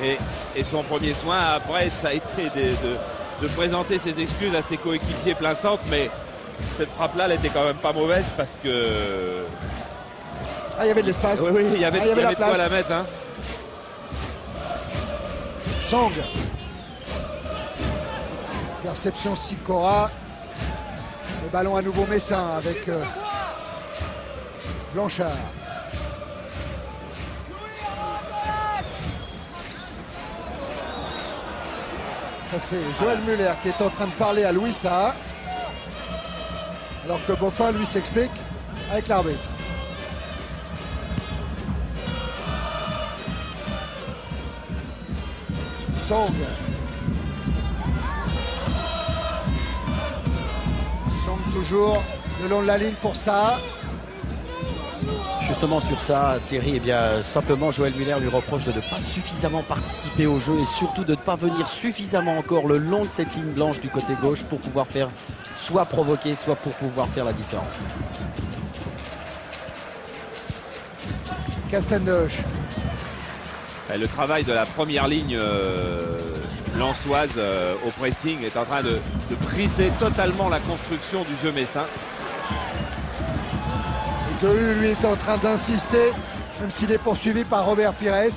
Et son premier soin après, ça a été de présenter ses excuses à ses coéquipiers plein centre, mais cette frappe-là, elle était quand même pas mauvaise parce que... Ah, il y avait de l'espace. Oui, il y avait, la de quoi la mettre. Hein. Song. Interception Sikora. Le ballon à nouveau messin avec Blanchard. Ça c'est Joël Muller qui est en train de parler à Louis Saha. Alors que Boffin lui s'explique avec l'arbitre. Song. Song toujours le long de la ligne pour ça. Justement sur ça, Thierry, eh bien, simplement Joël Muller lui reproche de ne pas suffisamment participer au jeu et surtout de ne pas venir suffisamment encore le long de cette ligne blanche du côté gauche pour pouvoir faire soit provoquer, soit pour pouvoir faire la différence. Castendoche. Le travail de la première ligne lensoise au pressing est en train de briser totalement la construction du jeu messin. Et Dehu, lui, est en train d'insister, même s'il est poursuivi par Robert Pires.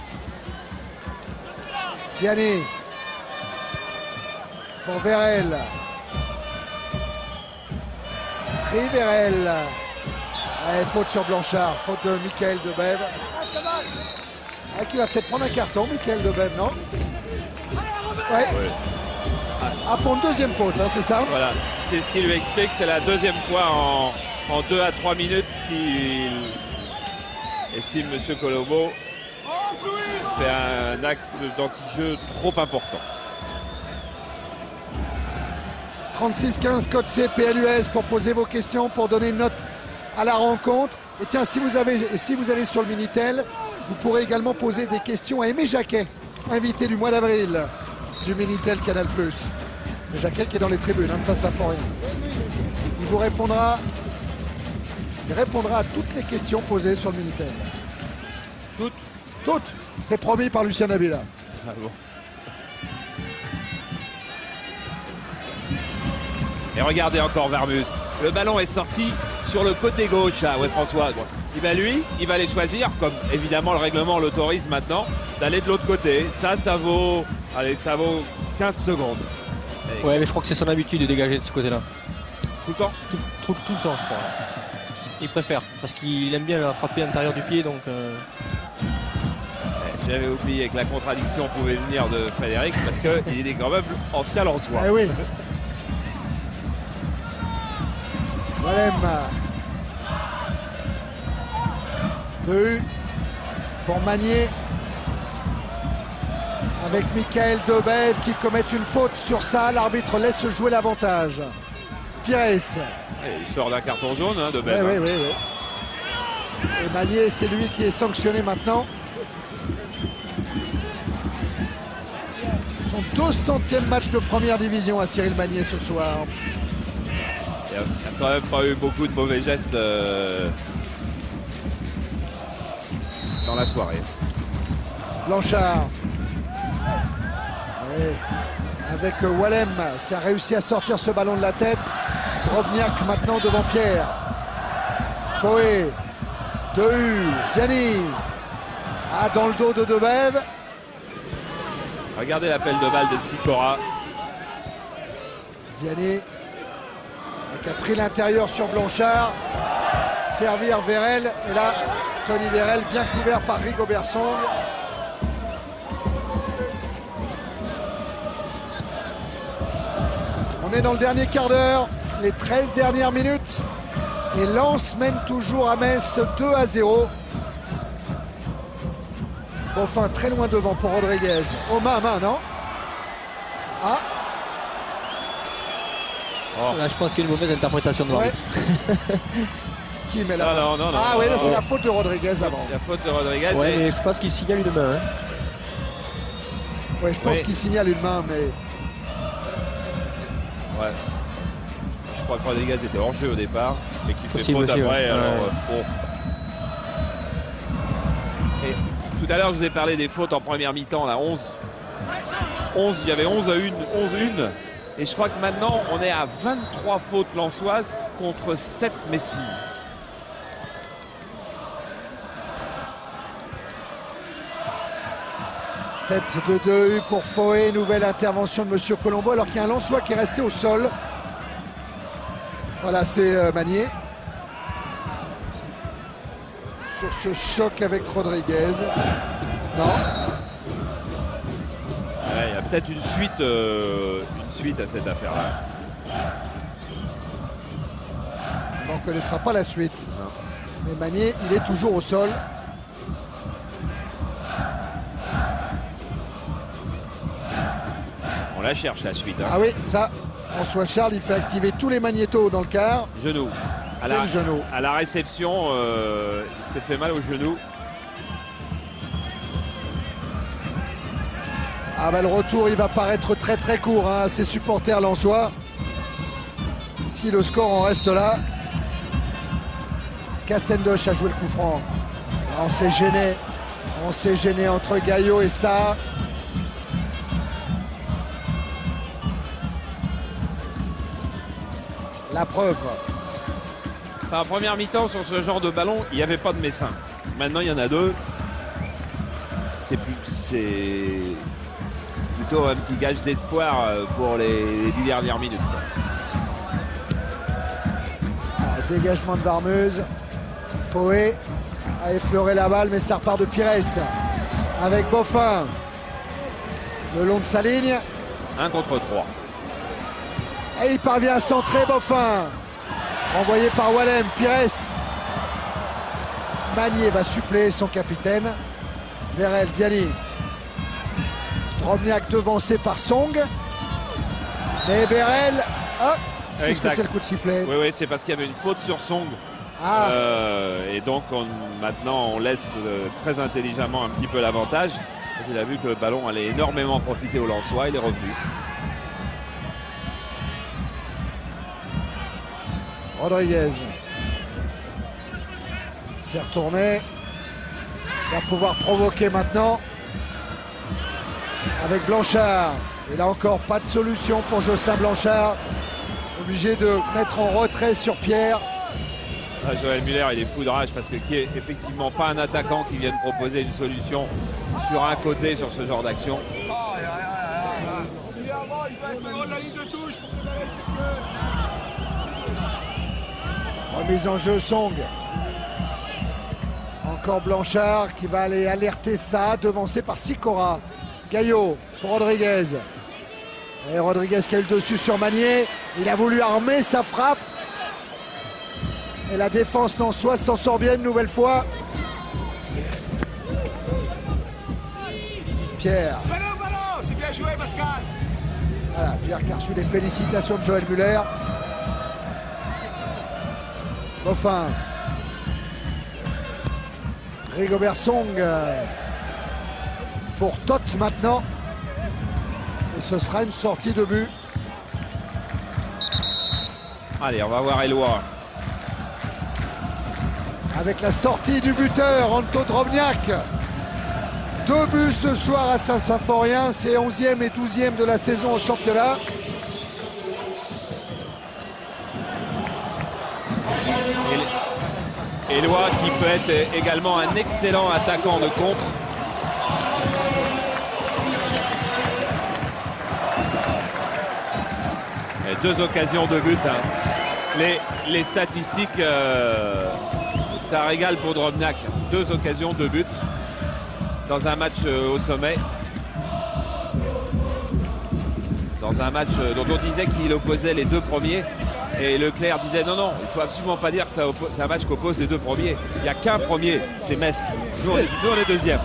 Ziani. Pour Vérel. Vérel. Allez, faute sur Blanchard, faute de Michael Debève. Ah, qui va peut-être prendre un carton, Michael Debève, non? Ouais. Ah, pour une deuxième faute, hein, c'est ça? Voilà, c'est ce qui lui explique, c'est la deuxième fois en 2 à 3 minutes qu'il estime M. Colombo fait un acte d'anti-jeu trop important. 36-15 code C PLUS pour poser vos questions, pour donner une note à la rencontre. Et tiens, si vous allez sur le Minitel, vous pourrez également poser des questions à Aimé Jacquet, invité du mois d'avril du Minitel Canal+. Aimé Jacquet qui est dans les tribunes, hein, ça faut rien. Il vous répondra, à toutes les questions posées sur le Minitel. Toutes. C'est promis par Lucien Nabila. Ah bon. Et regardez encore Varmus. Le ballon est sorti sur le côté gauche. Ah ouais, François. Bon. Et ben lui, il va les choisir, comme évidemment le règlement l'autorise maintenant, d'aller de l'autre côté. Ça vaut 15 secondes. Et Ouais, mais je crois que c'est son habitude de dégager de ce côté-là. tout le temps. Tout le temps, je crois. Il préfère, parce qu'il aime bien la frapper à l'intérieur du pied, donc... J'avais oublié que la contradiction pouvait venir de Frédéric, parce qu'il est quand même ancien Lensois. Eh oui. Walem. Dehu pour Magnier. Avec Michael Debève qui commet une faute sur ça. L'arbitre laisse jouer l'avantage. Pires. Il sort d'un carton jaune de Belle. Oui. Et Magnier, c'est lui qui est sanctionné maintenant. Son 200e match de première division à Cyril Magnier ce soir. Il n'y a quand même pas eu beaucoup de mauvais gestes dans la soirée. Blanchard. Et avec Walem qui a réussi à sortir ce ballon de la tête. Drobniak maintenant devant Pierre. Foé. Dehu. Ziani. Ah, dans le dos de Debève. Regardez l'appel de balle de Sikora. Ziani qui a pris l'intérieur sur Blanchard. Servir Vérel. Et là, Tony Vérel bien couvert par Rigobert Song. On est dans le dernier quart d'heure, les 13 dernières minutes. Et Lens mène toujours à Metz 2-0. Boffin très loin devant pour Rodriguez. Oh, main, non? Ah. Là, je pense qu'il y a une mauvaise interprétation de l'arbitre. Qui met la main? Non, non, non. Ah non, oui, là non. c'est la faute de Rodriguez avant. La faute de Rodriguez. Ouais, et- mais je pense qu'il signale une main. Hein. Ouais, je pense Oui. qu'il signale une main, mais Ouais. Je crois que Rodriguez était hors jeu au départ et qu'il fait Possible faute aussi, après. ouais. Alors, Ouais. bon. Et tout à l'heure, je vous ai parlé des fautes en première mi-temps. Là, 11, il y avait 11 à 1, 11-1. Et je crois que maintenant, on est à 23 fautes lensoises contre 7 Messi. tête de 2 pour Foé. Nouvelle intervention de Monsieur Colombo alors qu'il y a un Lensois qui est resté au sol. Voilà, c'est Magnier. Sur ce choc avec Rodriguez. Non. Ouais, il y a peut-être une suite à cette affaire-là. On n'en connaîtra pas la suite. Mais Magnier, il est toujours au sol. On la cherche la suite. Hein. Ah oui, ça, François Charles, il fait activer tous les magnétos dans le quart. Genou. C'est le genou. À la réception, il s'est fait mal au genou. Ah bah le retour, il va paraître très très court hein, à ses supporters lensois. Si le score en reste là. Castendoche a joué le coup franc. On s'est gêné. On s'est gêné entre Gaillot et ça. La preuve. Enfin, en première mi-temps, sur ce genre de ballon, il n'y avait pas de Messin. Maintenant, il y en a deux. C'est plutôt un petit gage d'espoir pour les 10 dernières minutes. Ah, dégagement de Varmeuse. Foé a effleuré la balle, mais ça repart de Pires. Avec Boffin. Le long de sa ligne. 1 contre 3. Et il parvient à centrer Boffin. Envoyé par Wallem, Pires. Magnier va suppléer son capitaine. Vérel, Ziani. Drobniak devancé par Song. Mais Vérel. Ah, qu'est-ce que Exact. c'est le coup de sifflet? Oui, c'est parce qu'il y avait une faute sur Song. Ah, Et donc, maintenant, on laisse très intelligemment un petit peu l'avantage. Il a vu que le ballon allait énormément profiter au Lensois. Il est revenu. Rodriguez. C'est retourné. Il va pouvoir provoquer maintenant. Avec Blanchard. Et là encore, pas de solution pour Jocelyn Blanchard. Obligé de mettre en retrait sur Pierre. Ah, Joël Muller, il est fou de rage parce que qui est effectivement pas un attaquant qui vienne proposer une solution sur un côté sur ce genre d'action. Remise en jeu Song. Encore Blanchard qui va aller alerter ça, devancé par Sikora. Gaillot pour Rodriguez. Et Rodriguez qui a eu le dessus sur Magnier. Il a voulu armer sa frappe. Et la défense lensoise s'en sort bien une nouvelle fois. Pierre. C'est bien joué, Pascal. Voilà, Pierre qui a reçu les félicitations de Joël Muller. Boffin. Rigobert Song pour Tot maintenant. Et ce sera une sortie de but. Allez, on va voir Éloi. Avec la sortie du buteur, Anto Drobniak. 2 buts ce soir à Saint-Symphorien. C'est 11e et 12e de la saison au championnat. Éloi qui peut être également un excellent attaquant de contre. Et 2 occasions de but. Hein. Les statistiques, c'est un régal pour Drobniak. 2 occasions de but dans un match au sommet. Dans un match dont on disait qu'il opposait les 2 premiers. Et Leclerc disait non, il ne faut absolument pas dire que c'est un match qu'oppose les 2 premiers. Il n'y a qu'un premier, c'est Metz. Toujours les deuxièmes.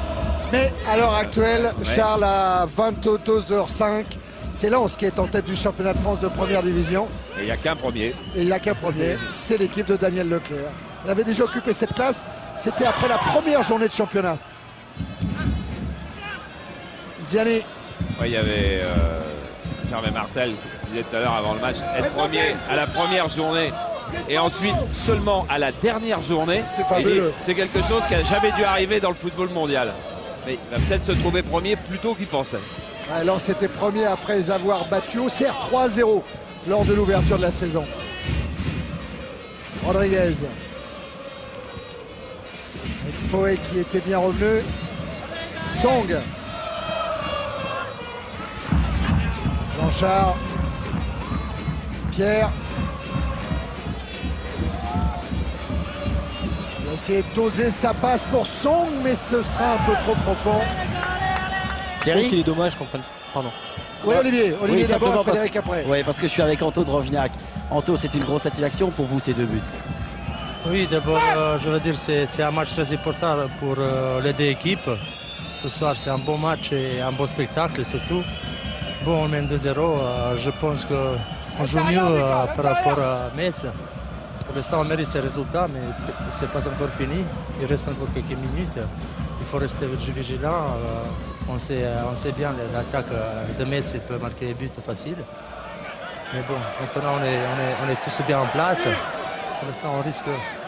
Mais à l'heure actuelle, Charles à 22h05. C'est Lens qui est en tête du championnat de France de première division. Et il n'y a qu'un premier. Et il n'y a qu'un premier, c'est l'équipe de Daniel Leclerc. Il avait déjà occupé cette place. C'était après la première journée de championnat. Ziani. Ouais, il y avait Gervais Martel qui disait tout à l'heure avant le match, être premier à la première journée et ensuite seulement à la dernière journée, C'est fabuleux. c'est quelque chose qui n'a jamais dû arriver dans le football mondial. Mais il va peut-être se trouver premier plus tôt qu'il pensait. Ouais, Lens était premier après avoir battu Auxerre 3-0 lors de l'ouverture de la saison. Rodriguez. Avec Foé qui était bien revenu. Song. Blanchard. Pierre. Il va essayer de doser sa passe pour Song, mais ce sera un peu trop profond. Je trouve qu'il est dommage qu'on prenne. Pardon. Oui, Olivier. Olivier d'abord simplement et Frédéric après. Oui, parce que je suis avec Anto de Rovignac. Anto, c'est une grosse satisfaction pour vous ces 2 buts. Oui, d'abord, je veux dire, c'est un match très important pour les deux équipes. Ce soir, c'est un bon match et un bon spectacle surtout. Bon, on mène 2-0. Je pense qu'on joue mieux par rapport à Metz. Pour l'instant, on mérite ce résultat, mais ce n'est pas encore fini. Il reste encore quelques minutes. Il faut rester vigilant. On sait bien l'attaque de Metz, il peut marquer des buts faciles. Mais bon, maintenant, on est tous bien en place. Pour l'instant,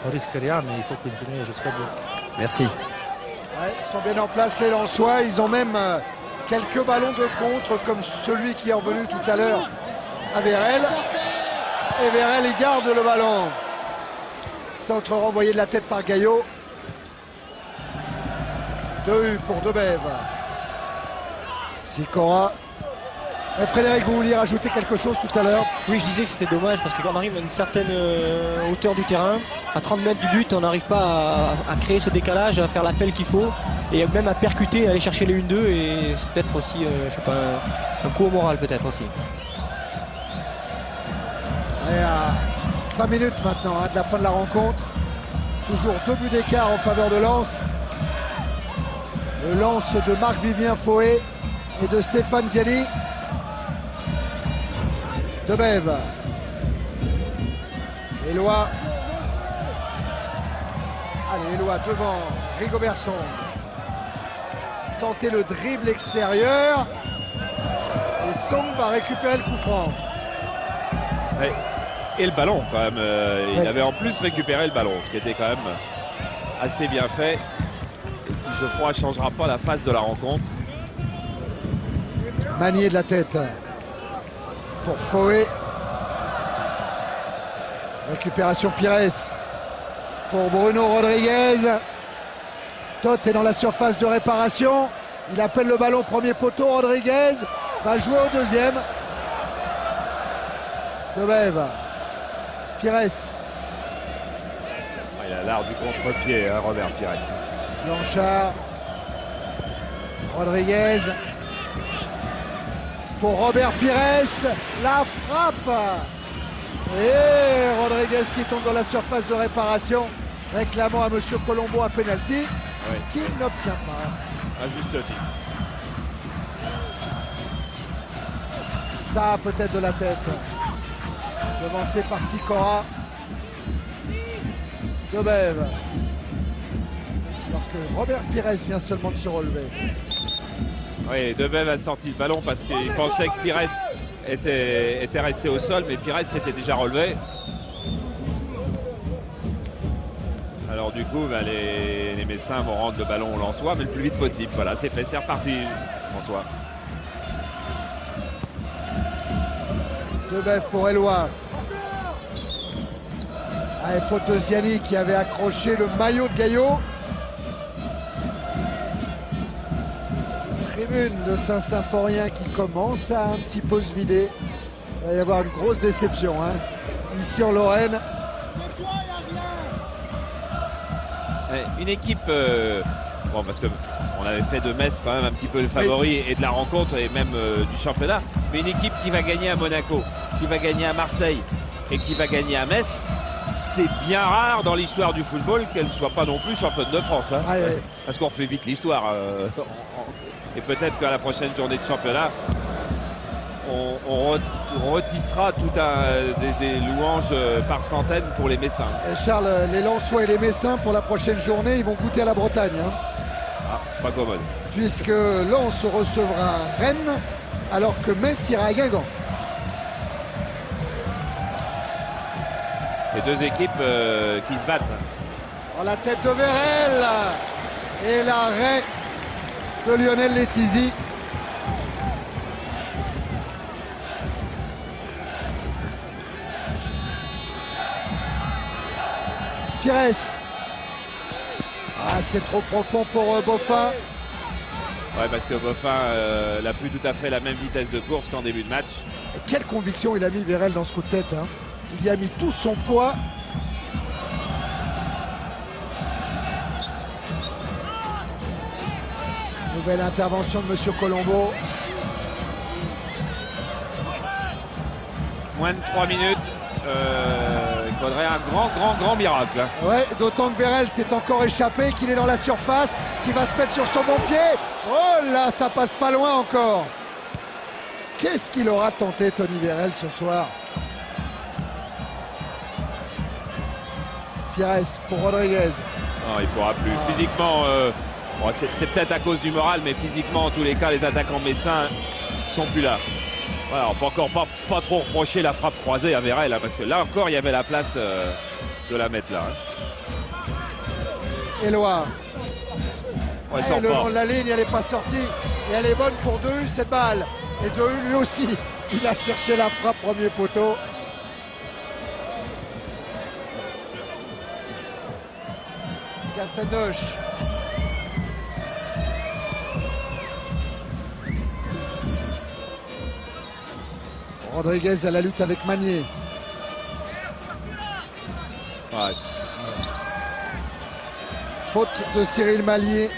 on risque rien, mais il faut continuer jusqu'au bout. Merci. Ouais, ils sont bien en place les Lensois. Ils ont même quelques ballons de contre, comme celui qui est revenu tout à l'heure à Vérel. Et Vérel, il garde le ballon. Centre renvoyé de la tête par Gaillot. 2 pour Debève. Sicora. Et Frédéric, vous vouliez rajouter quelque chose tout à l'heure? Oui, je disais que c'était dommage parce que quand on arrive à une certaine hauteur du terrain, à 30 mètres du but, on n'arrive pas à créer ce décalage, à faire l'appel qu'il faut et même à percuter, à aller chercher les 1-2 et c'est peut-être aussi, je sais pas, un coup au moral peut-être aussi. Et à 5 minutes maintenant de la fin de la rencontre. Toujours 2 buts d'écart en faveur de Lens. Le lance de Marc-Vivien Foé et de Stéphane Ziani. Debève. Éloi. Allez, Éloi devant Rigobert Song. Tenter le dribble extérieur. Et Song va récupérer le coup franc. Ouais. Et le ballon quand même. Il avait en plus récupéré le ballon, ce qui était quand même assez bien fait. Et qui, je crois, ne changera pas la phase de la rencontre. Manier de la tête pour Foé. Récupération Pires pour Bruno Rodriguez. Toth est dans la surface de réparation. Il appelle le ballon premier poteau. Rodriguez va jouer au deuxième. Debève. Pires. Il a l'art du contre-pied, hein, Robert Pires. Blanchard. Rodriguez. Pour Robert Pires. La frappe. Et Rodriguez qui tombe dans la surface de réparation, réclamant à M. Colombo un pénalty qui n'obtient pas. À juste titre. Ça peut-être de la tête. Devancé par Sicora. Debève. Alors que Robert Pires vient seulement de se relever. Oui, Debève a sorti le ballon parce qu'il pensait que Pires était resté au sol, mais Pires s'était déjà relevé. Alors du coup, les Messins vont rendre le ballon au Lensois, mais le plus vite possible. Voilà, c'est fait, c'est reparti, François. Debève pour Éloi. Allez, faute de Ziani qui avait accroché le maillot de Gaillot. Tribune de Saint-Symphorien qui commence à un petit peu se vider. Il va y avoir une grosse déception ici en Lorraine. Une équipe, bon, parce qu'on avait fait de Metz quand même un petit peu le favori et de la rencontre et même du championnat, mais une équipe qui va gagner à Monaco, qui va gagner à Marseille et qui va gagner à Metz, c'est bien rare dans l'histoire du football qu'elle ne soit pas non plus championne de France. Parce qu'on fait vite l'histoire. Et peut-être qu'à la prochaine journée de championnat, on retissera des louanges par centaines pour les Messins. Et Charles, les Lensois et les Messins pour la prochaine journée, ils vont goûter à la Bretagne. Hein, Pas commode. puisque Lens recevra Rennes alors que Metz ira à Guingamp. Les deux équipes qui se battent. Oh, la tête de Vérel et l'arrêt de Lionel Letizy. Pires. Ah, c'est trop profond pour Boffin. Ouais, parce que Boffin n'a plus tout à fait la même vitesse de course qu'en début de match. Et quelle conviction il a mis Vérel dans ce coup de tête. Hein. Il y a mis tout son poids. Nouvelle intervention de Monsieur Colombo. Moins de 3 minutes. Il faudrait un grand miracle. Hein. Ouais, d'autant que Vérel s'est encore échappé, qu'il est dans la surface, qu'il va se mettre sur son bon pied. Oh là, ça passe pas loin encore. Qu'est-ce qu'il aura tenté, Tony Vérel, ce soir? Pires pour Rodriguez. Non, il ne pourra plus. Physiquement, bon, c'est peut-être à cause du moral, mais physiquement, en tous les cas, les attaquants messins sont plus là. Voilà, on peut encore pas trop reprocher la frappe croisée à Vérel, hein, parce que là encore, il y avait la place de la mettre là. Hein. Éloi. Ouais, Le long de la ligne, elle n'est pas sortie. Et elle est bonne pour Dehu, cette balle. Et Dehu, lui aussi, il a cherché la frappe premier poteau. Castanedoche. Rodriguez à la lutte avec Magnier. Ouais. Faute de Cyril Magnier,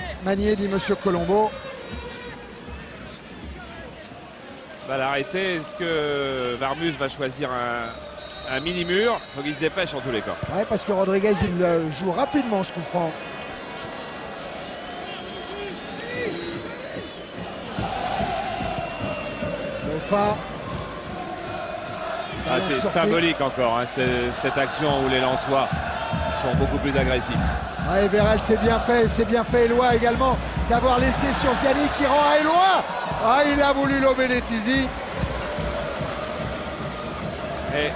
dit Monsieur Colombo. Va l'arrêter. Est-ce que Varmus va choisir un mini-mur? Il faut qu'il se dépêche en tous les cas. Ouais, parce que Rodriguez, il joue rapidement ce coup franc. Enfin. Ah, c'est symbolique encore, hein, cette action où les Lensois sont beaucoup plus agressifs. Ouais, Vérel, c'est bien fait Éloi également d'avoir laissé sur Ziani qui rend à Éloi. Ah, il a voulu lober Letizy. Et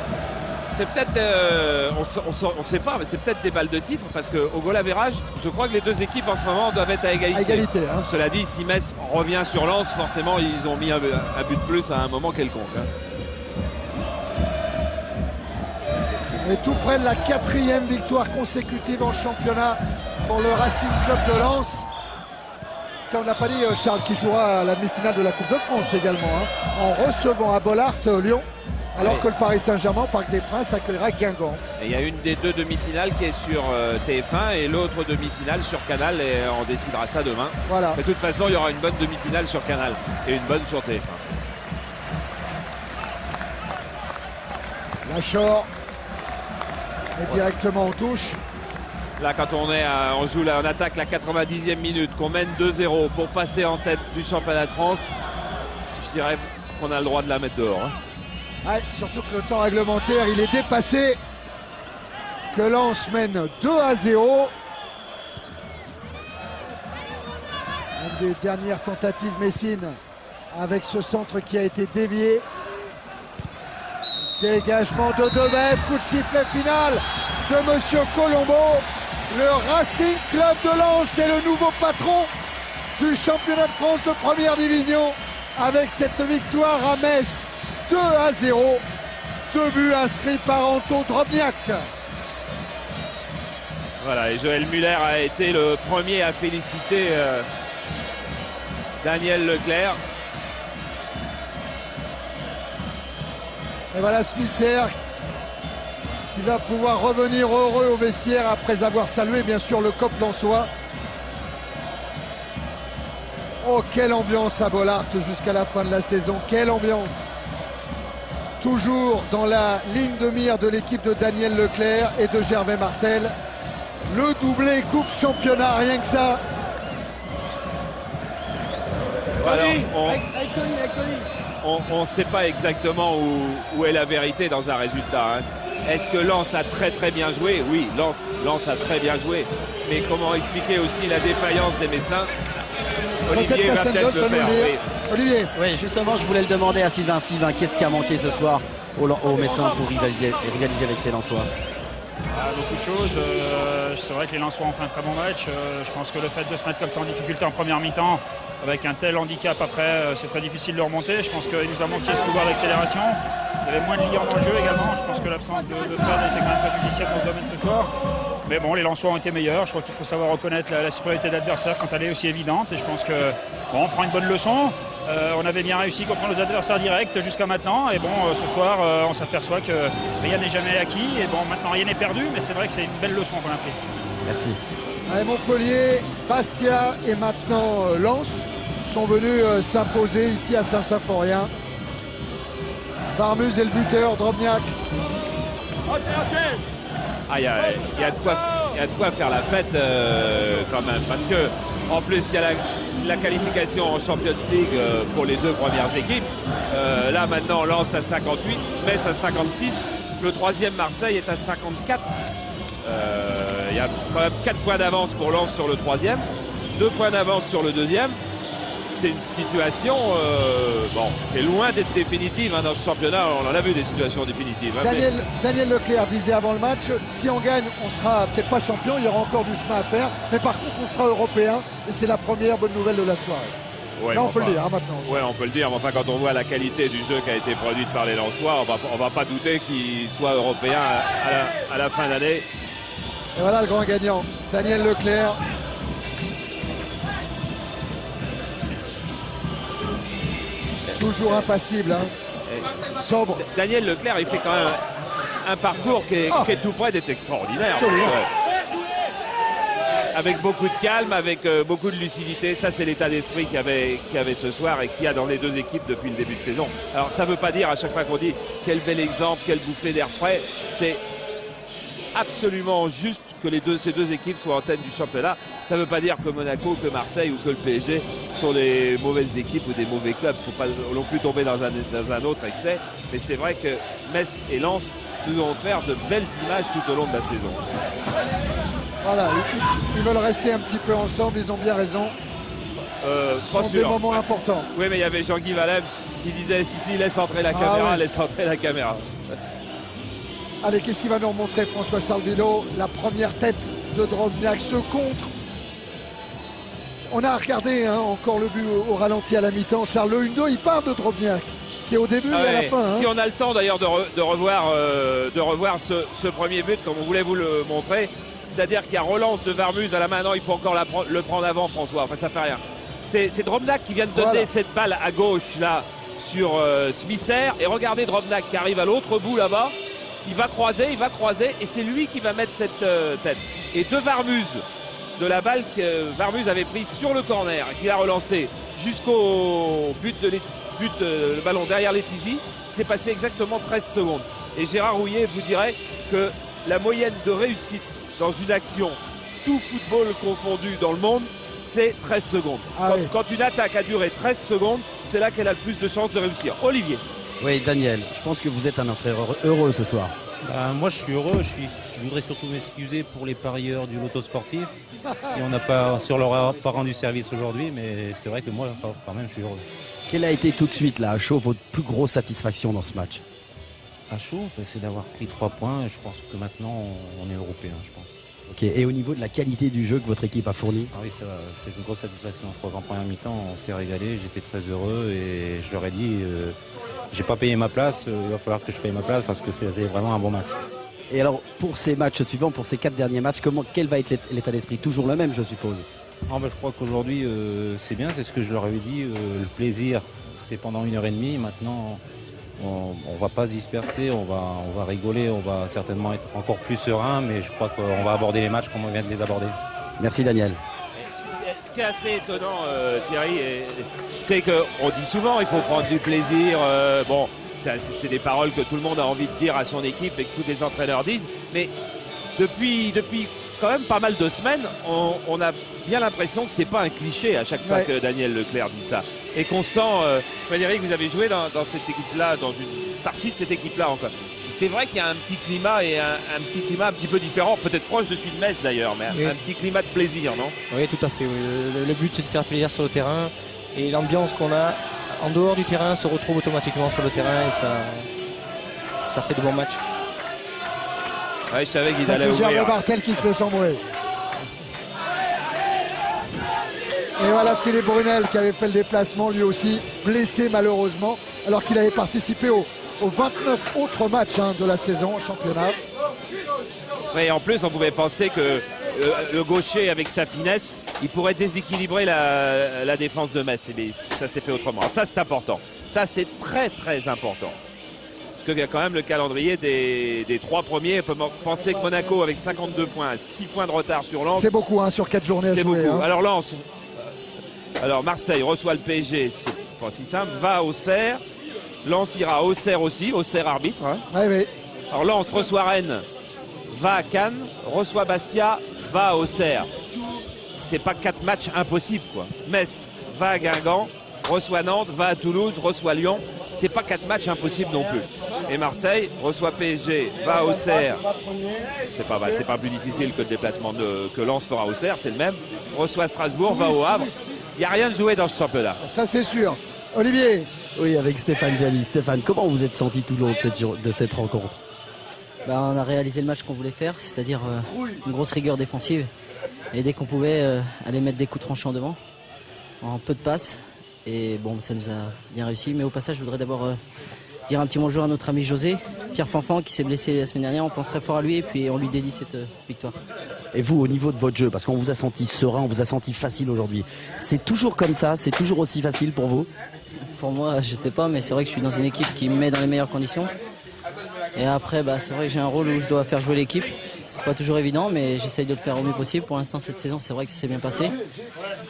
c'est peut-être, on sait pas, mais c'est peut-être des balles de titre parce qu'au goal average, je crois que les deux équipes en ce moment doivent être à égalité. À égalité, hein. Cela dit, si Metz revient sur Lens, forcément ils ont mis un but de plus à un moment quelconque. Hein. Et tout près de la 4e victoire consécutive en championnat pour le Racing Club de Lens. Tiens, on n'a pas dit Charles qui jouera à la demi-finale de la Coupe de France également, hein, en recevant à Bollaert Lyon, alors que le Paris Saint-Germain au Parc des Princes accueillera Guingamp. Et il y a une des deux demi-finales qui est sur TF1 et l'autre demi-finale sur Canal et on décidera ça demain. Voilà. De toute façon, il y aura une bonne demi-finale sur Canal et une bonne sur TF1. Lachor est directement en touche. Là, quand on joue là, on attaque la 90e minute, qu'on mène 2-0 pour passer en tête du championnat de France, je dirais qu'on a le droit de la mettre dehors. Hein. Ouais, surtout que le temps réglementaire, il est dépassé. Que Lens mène 2-0. Une des dernières tentatives messines avec ce centre qui a été dévié. Dégagement de Debev, coup de sifflet final de Monsieur Colombo. Le Racing Club de Lens est le nouveau patron du championnat de France de première division avec cette victoire à Metz 2-0. 2 buts inscrits par Anto Drobniak. Voilà, et Joël Muller a été le premier à féliciter Daniel Leclerc. Et voilà Smisser qui va pouvoir revenir heureux au vestiaire après avoir salué bien sûr le COP lensois. Oh, quelle ambiance à Bollaert jusqu'à la fin de la saison, quelle ambiance. Toujours dans la ligne de mire de l'équipe de Daniel Leclerc et de Gervais Martel. Le doublé Coupe Championnat, rien que ça. Alors, Avec Tony. on ne sait pas exactement où est la vérité dans un résultat. Hein. Est-ce que Lens a très très bien joué? Oui, Lens a très bien joué. Mais comment expliquer aussi la défaillance des Messins? Olivier va peut-être le faire. Oui. Olivier. Oui, justement, je voulais le demander à Sylvain. Sylvain, qu'est-ce qui a manqué ce soir au Messins pour rivaliser avec ces Lensois? Beaucoup de choses. C'est vrai que les Lensois ont fait un très bon match. Je pense que le fait de se mettre comme ça en difficulté en première mi-temps, avec un tel handicap après, c'est très difficile de remonter. Je pense qu'il nous a manqué ce pouvoir d'accélération. Il y avait moins de liens dans le jeu également. Je pense que l'absence de Fred était quand même préjudiciable dans ce domaine ce soir. Mais bon, les Lensois ont été meilleurs. Je crois qu'il faut savoir reconnaître la supériorité de l'adversaire quand elle est aussi évidente. Et je pense que bon, on prend une bonne leçon. On avait bien réussi contre nos adversaires directs jusqu'à maintenant. Et bon, ce soir, on s'aperçoit que rien n'est jamais acquis. Et bon, maintenant, rien n'est perdu. Mais c'est vrai que c'est une belle leçon qu'on a pris. Merci. Allez, Montpellier, Bastia et maintenant Lens sont venus s'imposer ici à Saint-Symphorien. Varmuz est le buteur, Drobniak. Ah, il y a de quoi faire la fête quand même. Parce que en plus, il y a la qualification en Champions League pour les deux premières équipes. Là maintenant, Lens à 58, Metz à 56. Le troisième, Marseille, est à 54. Il y a quand même 4 points d'avance pour Lens sur le troisième, 2 points d'avance sur le deuxième. C'est une situation qui est loin d'être définitive dans ce championnat. On en a vu des situations définitives. Daniel Leclerc disait avant le match, si on gagne, on sera peut-être pas champion, il y aura encore du chemin à faire, mais par contre on sera européen et c'est la première bonne nouvelle de la soirée. Ouais, là on peut le dire maintenant. Oui, on peut le dire, mais enfin quand on voit la qualité du jeu qui a été produite par les Lensois, on va pas douter qu'ils soient européens à la fin d'année. Et voilà le grand gagnant, Daniel Leclerc. Toujours impassible, hein. Sobre. Daniel Leclerc, il fait quand même un parcours qui est tout près d'être extraordinaire. Avec beaucoup de calme, avec beaucoup de lucidité. Ça, c'est l'état d'esprit qu'il y avait ce soir et qu'il y a dans les deux équipes depuis le début de saison. Alors, ça ne veut pas dire à chaque fois qu'on dit quel bel exemple, quelle bouffée d'air frais. C'est absolument juste que ces deux équipes soient en tête du championnat. Ça ne veut pas dire que Monaco, que Marseille ou que le PSG sont des mauvaises équipes ou des mauvais clubs. Il ne faut pas non plus tomber dans un autre excès. Mais c'est vrai que Metz et Lens nous ont offert de belles images tout au long de la saison. Voilà, ils veulent rester un petit peu ensemble, ils ont bien raison. Pas Ce sont des moments importants. Oui, mais il y avait Jean-Guy Valem qui disait si, laisse entrer la caméra, oui. laisse entrer la caméra. Allez, qu'est-ce qu'il va nous remontrer François Salvino? La première tête de Drobniak, ce contre. On a regardé encore le but au ralenti à la mi-temps. Charles, le 1-2, il part de Drobniak, qui est au début et à la fin. Si on a le temps d'ailleurs de revoir ce premier but, comme on voulait vous le montrer, c'est-à-dire qu'il y a relance de Varmuz à la main. Non, il faut encore le prendre avant, François. Enfin, ça fait rien. C'est Drobniak qui vient de donner cette balle à gauche, là, sur Smisser. Et regardez Drobniak qui arrive à l'autre bout, là-bas. Il va croiser, et c'est lui qui va mettre cette tête. Et de Varmuz, de la balle que Varmuz avait prise sur le corner, qu'il a relancé jusqu'au but le ballon derrière Letizy, c'est passé exactement 13 secondes. Et Gérard Rouillet vous dirait que la moyenne de réussite dans une action, tout football confondu dans le monde, c'est 13 secondes. Quand une attaque a duré 13 secondes, c'est là qu'elle a le plus de chances de réussir. Olivier. Oui, Daniel, je pense que vous êtes un entraîneur heureux ce soir. Moi, je suis heureux. Je voudrais surtout m'excuser pour les parieurs du loto sportif. Si on leur a pas rendu service aujourd'hui, mais c'est vrai que moi, quand même, je suis heureux. Quelle a été tout de suite, là, à chaud, votre plus grosse satisfaction dans ce match? À chaud, c'est d'avoir pris 3 points. Et je pense que maintenant, on est européen, je pense. Ok, et au niveau de la qualité du jeu que votre équipe a fourni? Ah oui, c'est une grosse satisfaction. Je crois qu'en première mi-temps, on s'est régalé. J'étais très heureux et je leur ai dit... j'ai pas payé ma place, il va falloir que je paye ma place parce que c'était vraiment un bon match. Et alors, pour ces matchs suivants, pour ces 4 derniers matchs, quel va être l'état d'esprit? Toujours le même, je suppose. Je crois qu'aujourd'hui, c'est bien, c'est ce que je leur avais dit. Le plaisir, c'est pendant 1h30. Maintenant, on va pas se disperser, on va rigoler, on va certainement être encore plus serein, mais je crois qu'on va aborder les matchs comme on vient de les aborder. Merci Daniel. Ce qui est assez étonnant, Thierry, c'est qu'on dit souvent il faut prendre du plaisir. C'est des paroles que tout le monde a envie de dire à son équipe et que tous les entraîneurs disent. Mais depuis quand même pas mal de semaines, on a bien l'impression que c'est pas un cliché à chaque fois que Daniel Leclerc dit ça. et qu'on sent, Frédéric, vous avez joué dans cette équipe-là, dans une partie de cette équipe-là encore. C'est vrai qu'il y a un petit climat et un petit climat un petit peu différent, peut-être proche de celui de Metz d'ailleurs, mais oui. Un petit climat de plaisir, non? Oui, tout à fait. Oui. Le but, c'est de faire plaisir sur le terrain et l'ambiance qu'on a en dehors du terrain se retrouve automatiquement sur le terrain et ça fait de bons matchs. Ouais, je savais qu'ils allaient ouvrir. C'est Germain Bartel qui se fait chambrer. Et voilà Philippe Brunel qui avait fait le déplacement, lui aussi blessé malheureusement, alors qu'il avait participé aux 29 autres matchs de la saison au championnat. Et en plus, on pouvait penser que le gaucher, avec sa finesse, il pourrait déséquilibrer la défense de Metz. Mais ça s'est fait autrement. Alors ça, c'est important. Ça, c'est très, très important. Parce qu'il y a quand même le calendrier des 3 premiers. On peut penser que Monaco, avec 52 points, 6 points de retard sur Lens. C'est beaucoup, sur 4 journées à jouer. C'est beaucoup. Alors Lens, Marseille reçoit le PSG, c'est pas si simple, va au Auxerre. Lens ira à Auxerre aussi, Auxerre arbitre. Oui. Alors Lens reçoit Rennes, va à Cannes, reçoit Bastia, va à Auxerre. C'est pas 4 matchs impossibles, quoi. Metz va à Guingamp, reçoit Nantes, va à Toulouse, reçoit Lyon. C'est pas 4 matchs impossibles non plus. Et Marseille reçoit PSG, va à Auxerre. C'est pas plus difficile que le déplacement que Lens fera à Auxerre, c'est le même. Reçoit Strasbourg, va au Havre. Il n'y a rien de joué dans ce championnat. Ça c'est sûr. Olivier. Oui, avec Stéphane Ziani. Stéphane, comment vous êtes senti tout le long de cette rencontre? On a réalisé le match qu'on voulait faire, c'est-à-dire une grosse rigueur défensive. Et dès qu'on pouvait aller mettre des coups tranchants devant, en peu de passes. Et bon, ça nous a bien réussi. Mais au passage, je voudrais d'abord dire un petit bonjour à notre ami José, Pierre Fanfan, qui s'est blessé la semaine dernière. On pense très fort à lui et puis on lui dédie cette victoire. Et vous, au niveau de votre jeu, parce qu'on vous a senti serein, on vous a senti facile aujourd'hui, c'est toujours comme ça? C'est toujours aussi facile pour vous? Pour moi, je sais pas, mais c'est vrai que je suis dans une équipe qui me met dans les meilleures conditions. Et après, c'est vrai que j'ai un rôle où je dois faire jouer l'équipe. C'est pas toujours évident, mais j'essaye de le faire au mieux possible. Pour l'instant, cette saison, c'est vrai que ça s'est bien passé.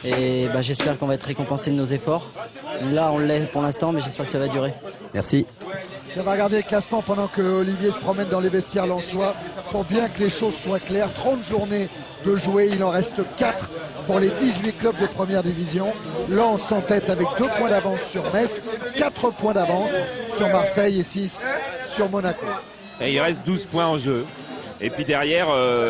Et j'espère qu'on va être récompensé de nos efforts. Là, on l'est pour l'instant, mais j'espère que ça va durer. Merci. On va regarder le classement pendant que Olivier se promène dans les vestiaires lensois pour bien que les choses soient claires. 30 journées de jouer, il en reste 4 pour les 18 clubs de première division. Lens en tête avec 2 points d'avance sur Metz, 4 points d'avance sur Marseille et 6 sur Monaco. Et il reste 12 points en jeu. Et puis derrière,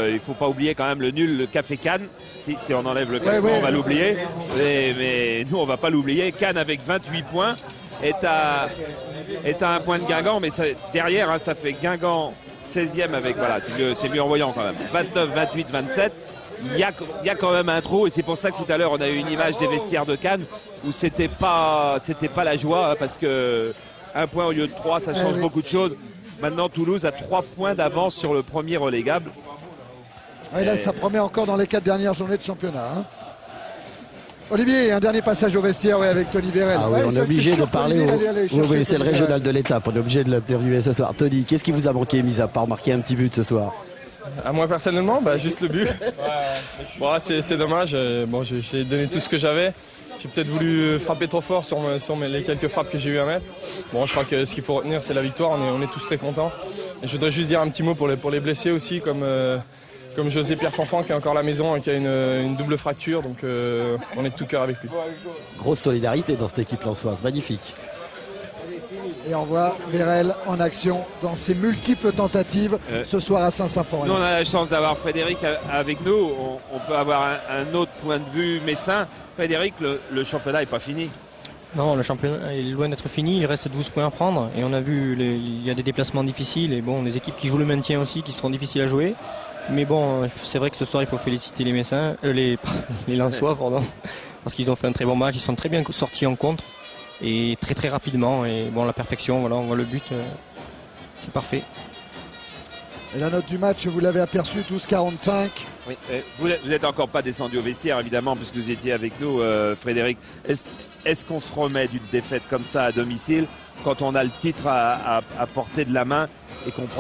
il ne faut pas oublier quand même le nul, le Café Cannes. Si on enlève le classement, on va l'oublier. Mais nous, on ne va pas l'oublier. Cannes avec 28 points est à 1 point de Guingamp. Mais derrière, ça fait Guingamp 16e avec, c'est mieux en voyant quand même. 29, 28, 27. Il y a quand même un trou. Et c'est pour ça que tout à l'heure, on a eu une image des vestiaires de Cannes où c'était pas la joie. Parce que 1 point au lieu de 3, ça change beaucoup de choses. Maintenant, Toulouse a 3 points d'avance sur le premier relégable. Et là, ça promet encore dans les 4 dernières journées de championnat. Olivier, un dernier passage au vestiaire avec Tony Vérel. On est obligé de parler oui, c'est le régional de l'étape. On est obligé de l'interviewer ce soir. Tony, qu'est-ce qui vous a manqué, mis à part marquer un petit but ce soir? À moi personnellement, juste le but. C'est dommage. J'ai donné tout ce que j'avais. J'ai peut-être voulu frapper trop fort sur les quelques frappes que j'ai eu à mettre. Je crois que ce qu'il faut retenir, c'est la victoire. On est tous très contents. Et je voudrais juste dire un petit mot pour les blessés aussi, comme José Pierre Fanfan qui est encore à la maison et qui a une double fracture. Donc on est de tout cœur avec lui. Grosse solidarité dans cette équipe lensoise, magnifique. Et on voit Vérel en action dans ses multiples tentatives ce soir à Saint-Symphorien. Nous, on a la chance d'avoir Frédéric avec nous. On peut avoir un autre point de vue messin. Frédéric, le championnat n'est pas fini. Non, le championnat est loin d'être fini. Il reste 12 points à prendre. Et on a vu, il y a des déplacements difficiles. Et des équipes qui jouent le maintien aussi, qui seront difficiles à jouer. Mais c'est vrai que ce soir, il faut féliciter les Messins, les Lensois, parce qu'ils ont fait un très bon match. Ils sont très bien sortis en contre. Et très très rapidement. Et la perfection, on voit le but. C'est parfait. Et la note du match, vous l'avez aperçu, 12-45. Oui, vous n'êtes encore pas descendu au vestiaire, évidemment, puisque vous étiez avec nous, Frédéric. Est-ce qu'on se remet d'une défaite comme ça à domicile quand on a le titre à portée de la main et qu'on prend